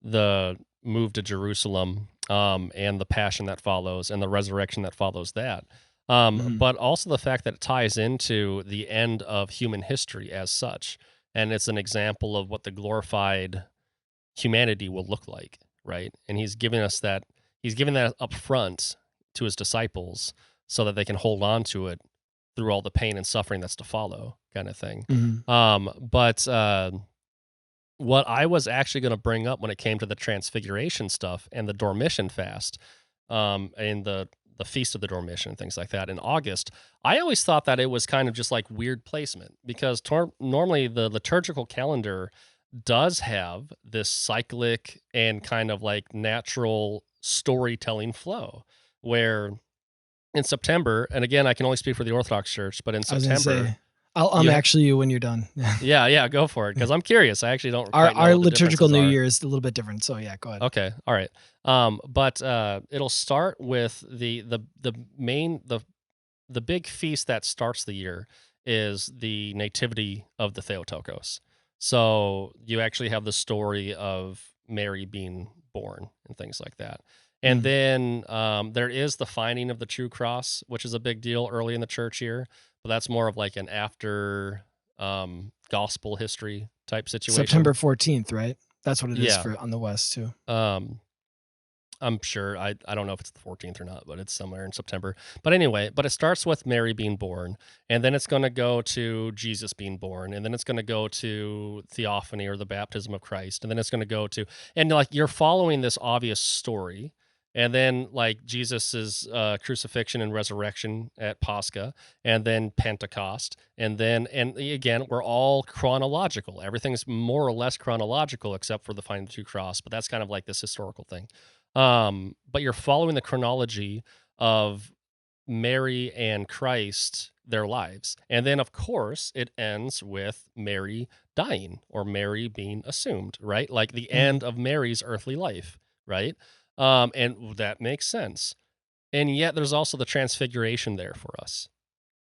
the move to Jerusalem and the passion that follows and the resurrection that follows that. But also the fact that it ties into the end of human history as such. And it's an example of what the glorified humanity will look like, right? And he's giving that up front to his disciples so that they can hold on to it through all the pain and suffering that's to follow, kind of thing. But what I was actually going to bring up when it came to the Transfiguration stuff and the Dormition fast, and the Feast of the Dormition and things like that in August, I always thought that it was kind of just like weird placement, because normally the liturgical calendar does have this cyclic and kind of like natural storytelling flow where in September, and again, I can only speak for the Orthodox Church, but in September... I'll actually you when you're done. Yeah, go for it, because I'm curious. I actually don't. Our liturgical New Year is a little bit different, so yeah, go ahead. Okay, all right. But it'll start with the big feast that starts the year is the nativity of the Theotokos. So you actually have the story of Mary being born and things like that. And then there is the finding of the true cross, which is a big deal early in the church year. But that's more of like an after gospel history type situation. September 14th, right? That's what it is on the West too. I'm sure. I don't know if it's the 14th or not, but it's somewhere in September. But anyway, it starts with Mary being born, and then it's going to go to Jesus being born, and then it's going to go to Theophany or the baptism of Christ, and then it's going to go to, and like you're following this obvious story. And then like Jesus's crucifixion and resurrection at Pascha, and then Pentecost, and again, we're all chronological. Everything's more or less chronological except for the finding of the true cross, but that's kind of like this historical thing. But you're following the chronology of Mary and Christ, their lives. And then, of course, it ends with Mary dying or Mary being assumed, right? Like the end of Mary's earthly life, right? And that makes sense. And yet there's also the Transfiguration there for us.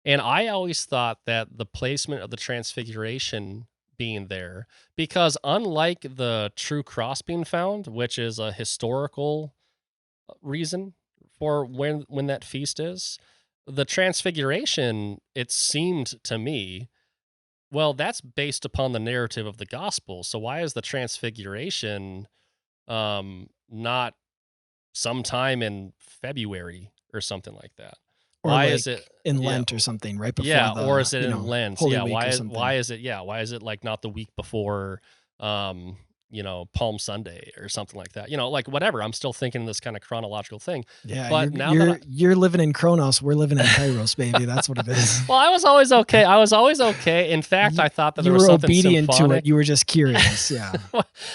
And I always thought that the placement of the Transfiguration being there, because unlike the true cross being found, which is a historical reason for when that feast is, the Transfiguration, it seemed to me, well, that's based upon the narrative of the gospel. So why is the Transfiguration not sometime in February or something like that? Or why like is it in Lent or something right before or is it in Lent? Holy Yeah, Week why or is something? why is it like not the week before Palm Sunday or something like that? Like whatever. I'm still thinking this kind of chronological thing. Yeah, but you're living in Chronos, we're living in Kairos, baby. That's what it is. Well, I was always okay. In fact, I thought that there was something obedient symphonic. to it. You were just curious. Yeah.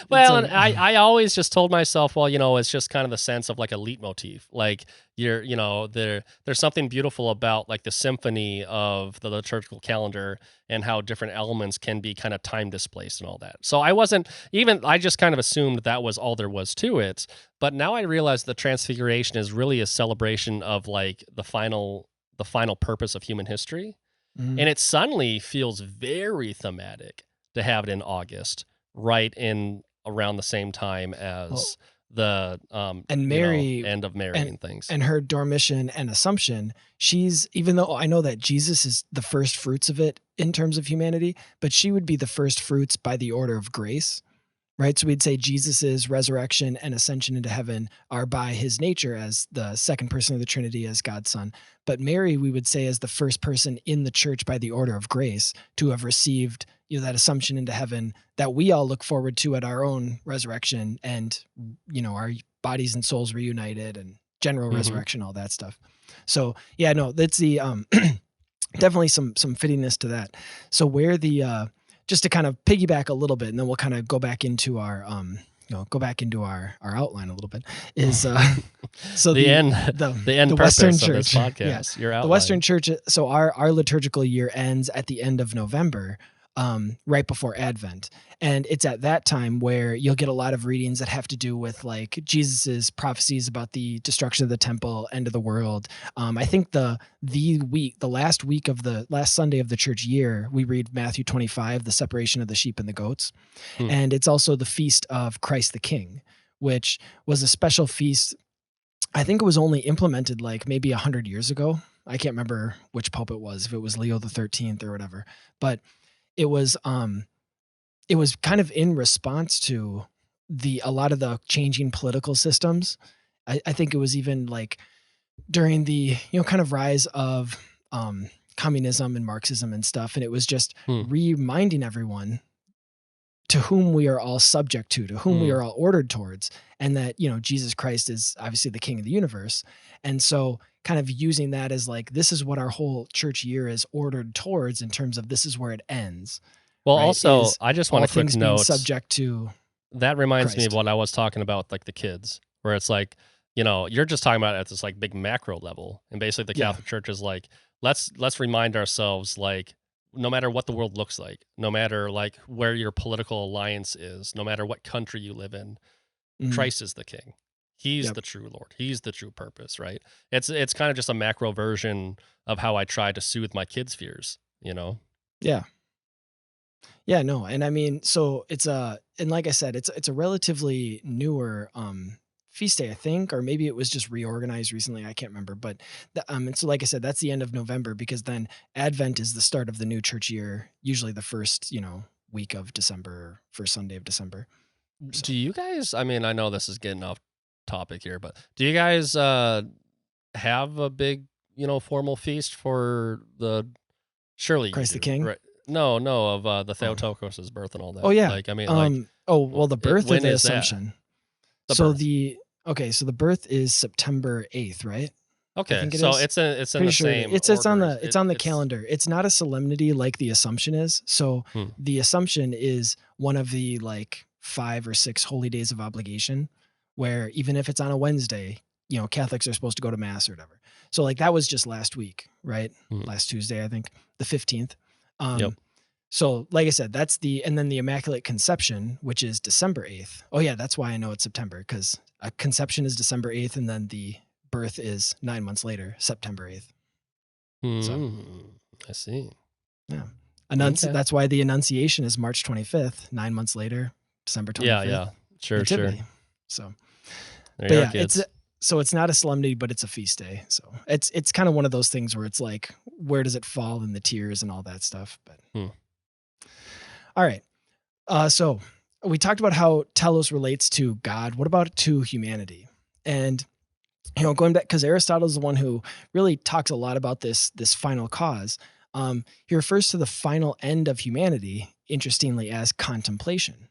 Well, and I always just told myself, well, it's just kind of the sense of like a leitmotif. Like there's something beautiful about like the symphony of the liturgical calendar and how different elements can be kind of time displaced and all that. So I just kind of assumed that was all there was to it. But now I realize the Transfiguration is really a celebration of like the final purpose of human history. And it suddenly feels very thematic to have it in August, right in around the same time as the and Mary end of Mary and things. And her Dormition and Assumption, she's, even though I know that Jesus is the first fruits of it in terms of humanity, but she would be the first fruits by the order of grace, right? So we'd say Jesus's resurrection and ascension into heaven are by his nature as the second person of the Trinity, as God's son. But Mary, we would say, is the first person in the church by the order of grace to have received, you know, that assumption into heaven that we all look forward to at our own resurrection, and, you know, our bodies and souls reunited and general resurrection, all that stuff. So yeah, no, that's the definitely some fittingness to that. So where the just to kind of piggyback a little bit, and then we'll kind of go back into our our outline a little bit, is so the end Western Church of this podcast. Yeah, the Western Church. So our liturgical year ends at the end of November, right before Advent, and it's at that time where you'll get a lot of readings that have to do with like Jesus's prophecies about the destruction of the temple, end of the world. I think the last Sunday of the church year, we read Matthew 25, the separation of the sheep and the goats, and it's also the feast of Christ the King, which was a special feast. I think it was only implemented like maybe 100 years ago. I can't remember which pope it was, if it was Leo the 13th or whatever, but it was kind of in response to a lot of the changing political systems. I think it was even like during the, you know, kind of rise of communism and Marxism and stuff. And it was just reminding everyone to whom we are all subject to whom we are all ordered towards. And that, you know, Jesus Christ is obviously the king of the universe. And so kind of using that as like, this is what our whole church year is ordered towards in terms of this is where it ends. Well, right? Also, I just want to quick note. Subject to that reminds me Christ. of what I was talking about, like the kids, where it's like, you know, you're just talking about it at this like big macro level. And basically the Catholic Church is like, let's remind ourselves, like, no matter what the world looks like, no matter like where your political alliance is, no matter what country you live in, Christ is the king. He's the true Lord. He's the true purpose, right? It's kind of just a macro version of how I try to soothe my kids' fears, you know? Yeah. Yeah, no. And I mean, so it's and like I said, it's a relatively newer feast day, I think, or maybe it was just reorganized recently. I can't remember, but and so like I said, that's the end of November, because then Advent is the start of the new church year, usually the first, you know, week of December, first Sunday of December. So. Do you guys, I mean, I know this is getting off topic here, but do you guys have a big, you know, formal feast for the, surely Christ the King? Right? No, of the Theotokos' birth and all that. Oh yeah. Like, I mean, like, the birth of the Assumption. So the birth is September 8th, right? Okay, so it's in the same. It's on the calendar. It's not a solemnity like the Assumption is. So the Assumption is one of the like 5 or 6 holy days of obligation, where even if it's on a Wednesday, you know, Catholics are supposed to go to mass or whatever. So like that was just last week, right? Last Tuesday, I think, the 15th. So like I said, and then the Immaculate Conception, which is December 8th. Oh yeah, that's why I know it's September, because a conception is December 8th, and then the birth is 9 months later, September 8th. So, I see. Yeah. That's why the Annunciation is March 25th, 9 months later, December 25th. Yeah. Sure. Nativity. So, kids. It's not a solemnity, but it's a feast day. So it's kind of one of those things where it's like, where does it fall in the tiers and all that stuff? But all right. So we talked about how Telos relates to God. What about to humanity? And, you know, going back, because Aristotle is the one who really talks a lot about this final cause. He refers to the final end of humanity, interestingly, as contemplation,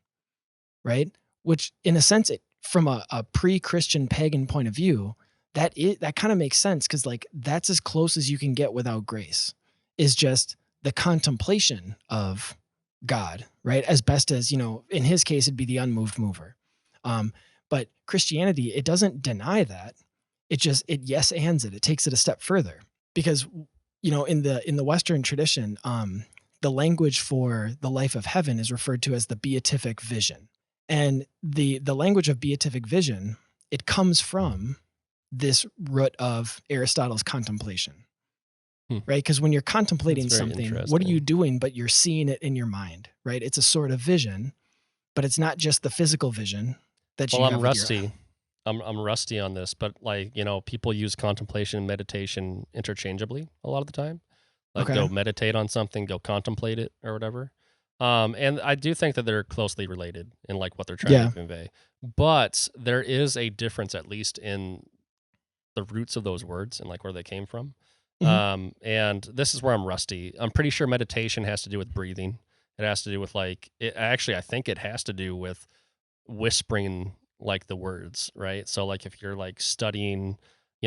right? Which, in a sense, from a pre-Christian pagan point of view, that kind of makes sense, because like that's as close as you can get without grace, is just the contemplation of God, right? As best as, you know, in his case, it'd be the unmoved mover. But Christianity, it doesn't deny that. It yes ands it. It takes it a step further, because, you know, in the Western tradition, the language for the life of heaven is referred to as the beatific vision. And the language of beatific vision, it comes from this root of Aristotle's contemplation, right? Because when you're contemplating something, what are you doing? But you're seeing it in your mind, right? It's a sort of vision. but it's not just the physical vision that you Well, have I'm with your. rusty. I'm rusty on this, but like, people use contemplation and meditation interchangeably a lot of the time. Like Okay. go meditate on something, go contemplate it or whatever. And I do think that they're closely related in like what they're trying Yeah. to convey. But there is a difference, at least in the roots of those words and like where they came from. And this is where I'm rusty. I'm pretty sure meditation has to do with breathing. It has to do with like I think it has to do with whispering like the words, right? So like if you're like studying,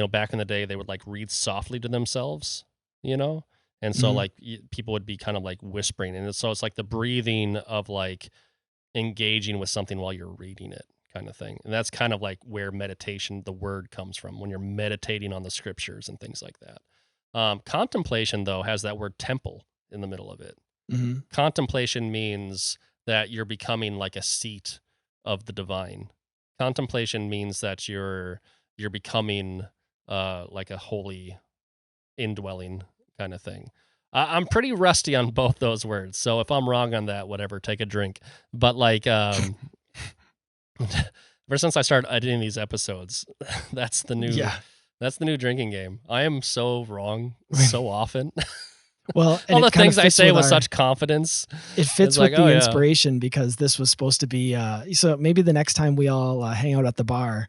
back in the day they would like read softly to themselves, and so Mhm. like people would be kind of like whispering, and so it's like the breathing of like engaging with something while you're reading it, kind of thing. And that's kind of like where meditation, the word, comes from, when you're meditating on the scriptures and things like that. Contemplation, though, has that word temple in the middle of it. Mhm. Contemplation means that you're becoming like a seat of the divine. Contemplation means that you're becoming like a holy indwelling kind of thing. I'm pretty rusty on both those words, so if I'm wrong on that, whatever, take a drink. But like, ever since I started editing these episodes, that's the new Yeah. drinking game. I am so wrong so often. Well, and All the it kind of things I fits say with with our. such confidence. It It's fits like, with oh the yeah, inspiration because this was supposed to be. So maybe the next time we all hang out at the bar,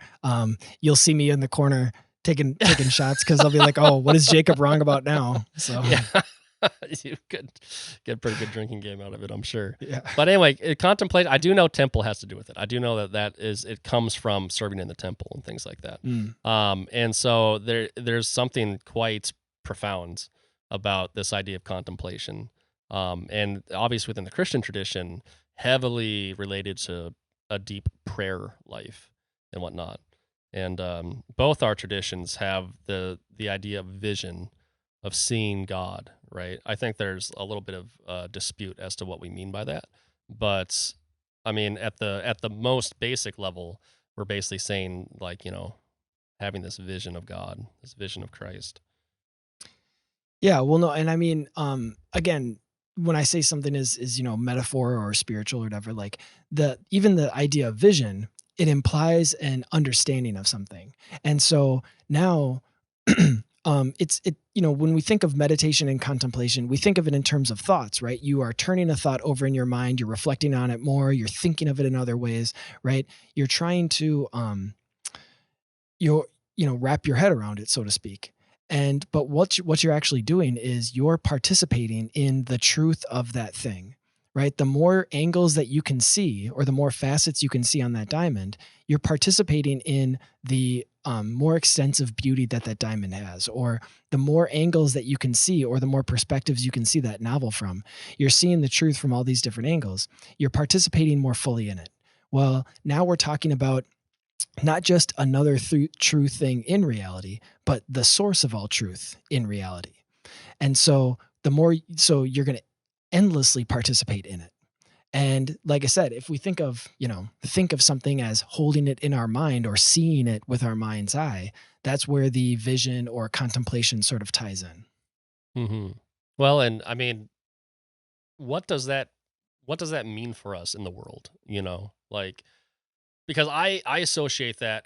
you'll see me in the corner taking shots because I'll be like, "Oh, what is Jacob wrong about now?" So yeah. You could get a pretty good drinking game out of it, I'm sure. yeah. But anyway, contemplate. I do know temple has to do with it. I do know that it comes from serving in the temple and things like that. Mm. And so there's something quite profound about this idea of contemplation. And obviously within the Christian tradition, heavily related to a deep prayer life and whatnot. And both our traditions have the idea of vision, of seeing God, right? I think there's a little bit of dispute as to what we mean by that, but I mean, at the most basic level, we're basically saying like, having this vision of God, this vision of Christ. Yeah, well, no, and I mean, again, when I say something is metaphor or spiritual or whatever, like even the idea of vision, it implies an understanding of something, and so now, when we think of meditation and contemplation, we think of it in terms of thoughts, right? You are turning a thought over in your mind, you're reflecting on it more, you're thinking of it in other ways, right? You're trying to wrap your head around it, so to speak. But what you're actually doing is you're participating in the truth of that thing, right? The more angles that you can see, or the more facets you can see on that diamond, you're participating in the more extensive beauty that diamond has, or the more angles that you can see, or the more perspectives you can see that novel from. You're seeing the truth from all these different angles. You're participating more fully in it. Well, now we're talking about not just another true thing in reality, but the source of all truth in reality. And so you're going to endlessly participate in it. And like I said, if we think of something as holding it in our mind or seeing it with our mind's eye, that's where the vision or contemplation sort of ties in. Mm-hmm. Well, and I mean, what does that mean for us in the world? Like, because I associate that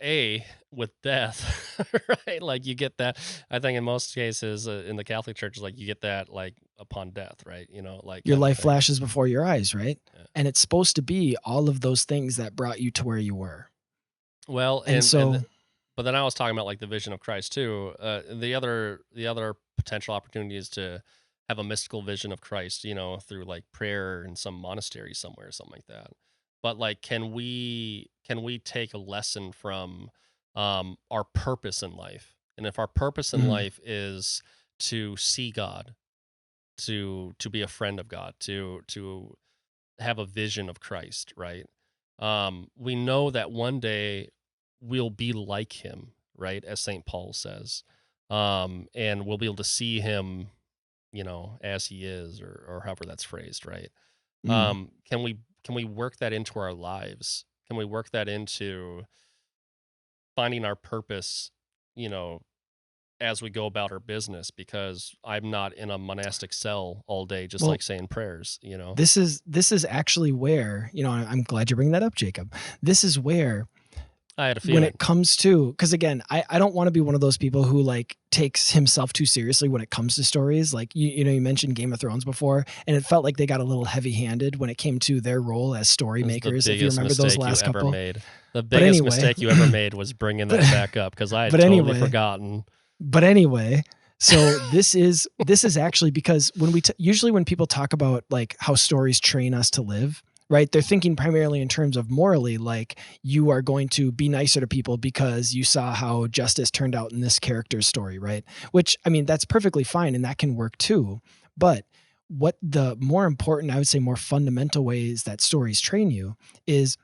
with death, right? Like you get that. I think in most cases in the Catholic Church, like you get that like upon death, right? Like Your kind of life thing. flashes before your eyes, right? Yeah. And it's supposed to be all of those things that brought you to where you were. Well, And so, but then I was talking about like the vision of Christ too. The other potential opportunity is to have a mystical vision of Christ, through like prayer in some monastery somewhere or something like that. But like, can we take a lesson from our purpose in life? And if our purpose in mm, life is to see God, to be a friend of God, to have a vision of Christ, right? We know that one day we'll be like him, right? As St. Paul says. And we'll be able to see him, as he is, or however that's phrased, right? mm. Can we work that into our lives? Can we work that into finding our purpose, you know, as we go about our business, because I'm not in a monastic cell all day just Well, like saying prayers, you know. This is actually where, I'm glad you're bringing that up, Jacob. This is where, I had a when feeling. it comes to, because again, I don't want to be one of those people who like takes himself too seriously when it comes to stories. Like you mentioned Game of Thrones before, and it felt like they got a little heavy-handed when it came to their role as story It was the makers. If you biggest remember those mistake last you ever couple, made. The but biggest anyway, mistake you ever made was bringing that back up, because I had but totally anyway, forgotten. But anyway, so this is actually because when usually when people talk about like how stories train us to live, right? They're thinking primarily in terms of morally, like you are going to be nicer to people because you saw how justice turned out in this character's story, right? Which, I mean, that's perfectly fine and that can work too. But what the more important, I would say more fundamental ways that stories train you is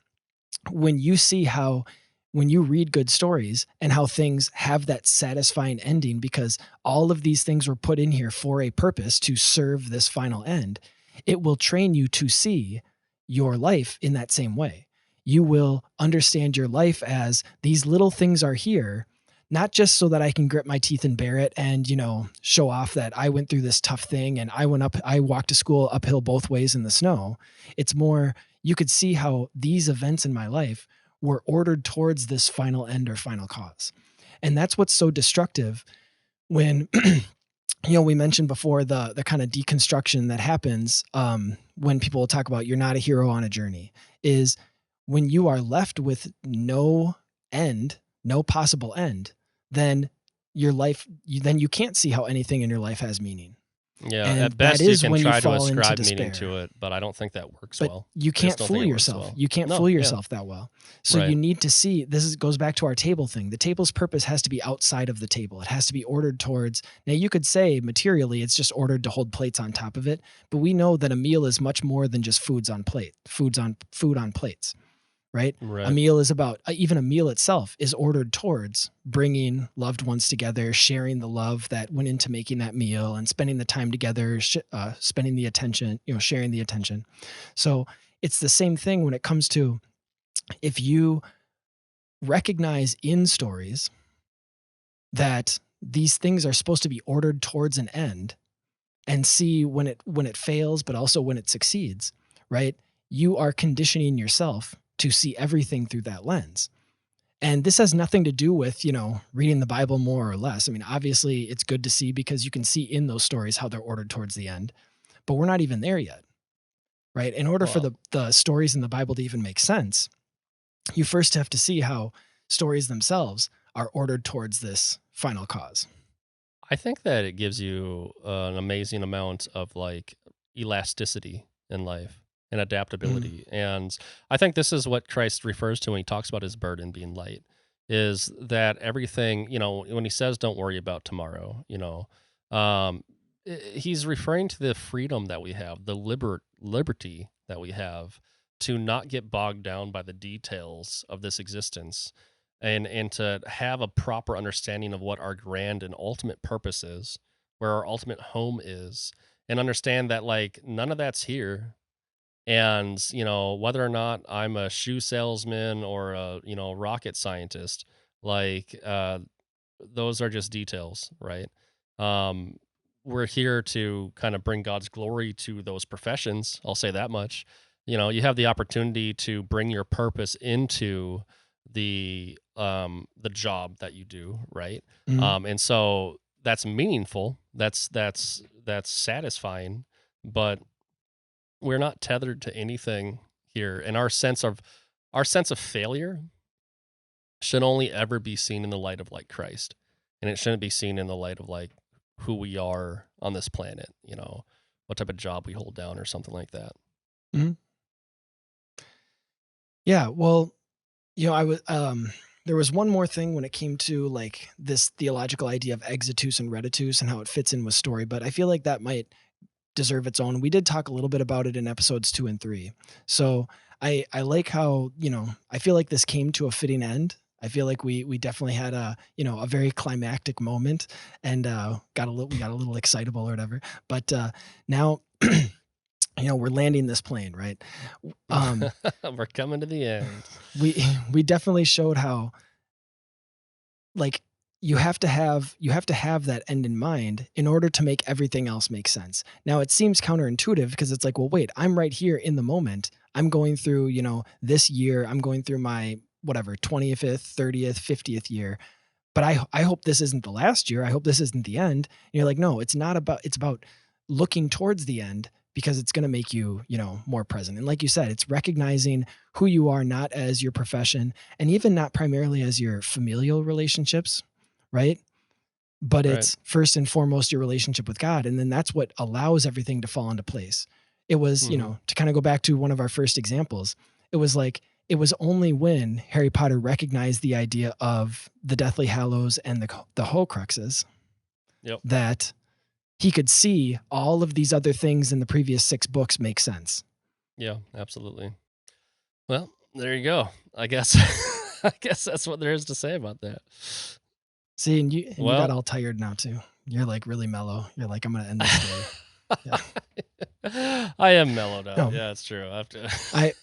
when you see how, when you read good stories and how things have that satisfying ending, because all of these things were put in here for a purpose to serve this final end, it will train you to see your life in that same way. You will understand your life as these little things are here, not just so that I can grit my teeth and bear it and, show off that I went through this tough thing and I walked to school uphill both ways in the snow. It's more, you could see how these events in my life were ordered towards this final end or final cause. And that's what's so destructive when, we mentioned before the kind of deconstruction that happens when people talk about you're not a hero on a journey, is when you are left with no end, no possible end, then your life, then you can't see how anything in your life has meaning. Yeah, And at best that you is can when you try to fall into ascribe meaning despair. to it, but I don't think that works But well. you I just can't don't fool think it works yourself. well. You can't No, fool yeah. yourself that well. So Right. you need to see, goes back to our table thing. The table's purpose has to be outside of the table. It has to be ordered towards, now you could say materially it's just ordered to hold plates on top of it, but we know that a meal is much more than just food on plates, right? A Right. meal is about, even a meal itself is ordered towards bringing loved ones together, sharing the love that went into making that meal and spending the time together, spending the attention, sharing the attention. So it's the same thing when it comes to, if you recognize in stories that these things are supposed to be ordered towards an end, and see when it fails, but also when it succeeds, right? You are conditioning yourself to see everything through that lens. And this has nothing to do with, reading the Bible more or less. I mean, obviously it's good to see because you can see in those stories how they're ordered towards the end, but we're not even there yet, right? In order for the stories in the Bible to even make sense, you first have to see how stories themselves are ordered towards this final cause. I think that it gives you an amazing amount of like elasticity in life and adaptability. And I think this is what Christ refers to when he talks about his burden being light, is that everything, when he says don't worry about tomorrow, he's referring to the freedom that we have, the liberty that we have to not get bogged down by the details of this existence, and to have a proper understanding of what our grand and ultimate purpose is, where our ultimate home is, and understand that like none of that's here. And whether or not I'm a shoe salesman or a rocket scientist, like those are just details, right? We're here to kind of bring God's glory to those professions. I'll say that much. You have the opportunity to bring your purpose into the job that you do, right? And so that's meaningful. That's satisfying, but we're not tethered to anything here. And our sense of failure should only ever be seen in the light of like Christ. And it shouldn't be seen in the light of like who we are on this planet, what type of job we hold down or something like that. Mm-hmm. Yeah. Well, I was, there was one more thing when it came to like this theological idea of exitus and reditus and how it fits in with story, but I feel like that might deserve its own. We did talk a little bit about it in episodes 2 and 3. So I like how, I feel like this came to a fitting end. I feel like we definitely had a very climactic moment and we got a little excitable or whatever. But now, we're landing this plane, right? We're coming to the end. We definitely showed how, like, you have to have that end in mind in order to make everything else make sense. Now it seems counterintuitive because it's like, well, wait, I'm right here in the moment. I'm going through, this year, I'm going through my whatever, 25th, 30th, 50th year. But I hope this isn't the last year. I hope this isn't the end. And you're like, no, it's about looking towards the end because it's going to make you, more present. And like you said, it's recognizing who you are, not as your profession and even not primarily as your familial relationships. Right. But it's first and foremost your relationship with God. And then that's what allows everything to fall into place. It was, to kind of go back to one of our first examples, it was like, it was only when Harry Potter recognized the idea of the Deathly Hallows and the Horcruxes that he could see all of these other things in the previous 6 books make sense. Yeah, absolutely. Well, there you go. I guess that's what there is to say about that. See, and you got all tired now too. You're like really mellow. You're like, I'm going to end this day. Yeah. I am mellowed out. No. Yeah, it's true. I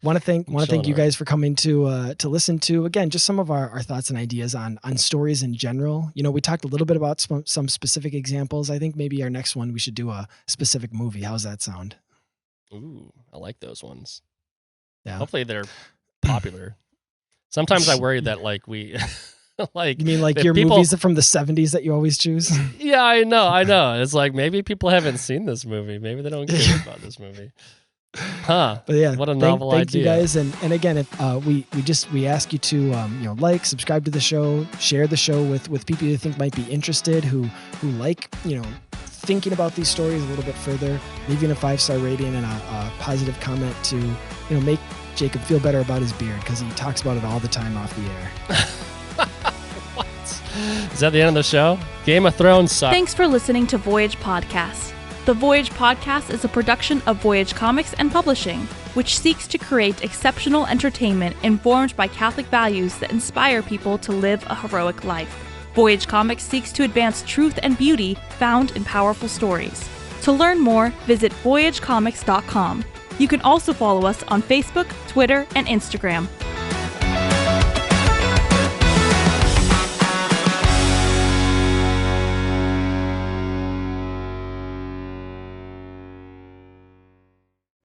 want to thank you guys for coming to listen to, again, just some of our thoughts and ideas on stories in general. We talked a little bit about some specific examples. I think maybe our next one we should do a specific movie. How's that sound? Ooh, I like those ones. Yeah. Hopefully they're popular. Sometimes I worry that we like, you mean like your movies from the 70s that you always choose? Yeah, I know. It's like maybe people haven't seen this movie. Maybe they don't care about this movie. Huh. But yeah, what a novel idea. Thank you guys. And again, if we ask you to like, subscribe to the show, share the show with people you think might be interested, who like, thinking about these stories a little bit further, leaving a 5-star rating and a positive comment to, make Jacob feel better about his beard because he talks about it all the time off the air. What? Is that the end of the show? Game of Thrones sucks. Thanks for listening to Voyage Podcast. The Voyage Podcast is a production of Voyage Comics and Publishing, which seeks to create exceptional entertainment informed by Catholic values that inspire people to live a heroic life. Voyage Comics seeks to advance truth and beauty found in powerful stories. To learn more, visit voyagecomics.com. You can also follow us on Facebook, Twitter, and Instagram.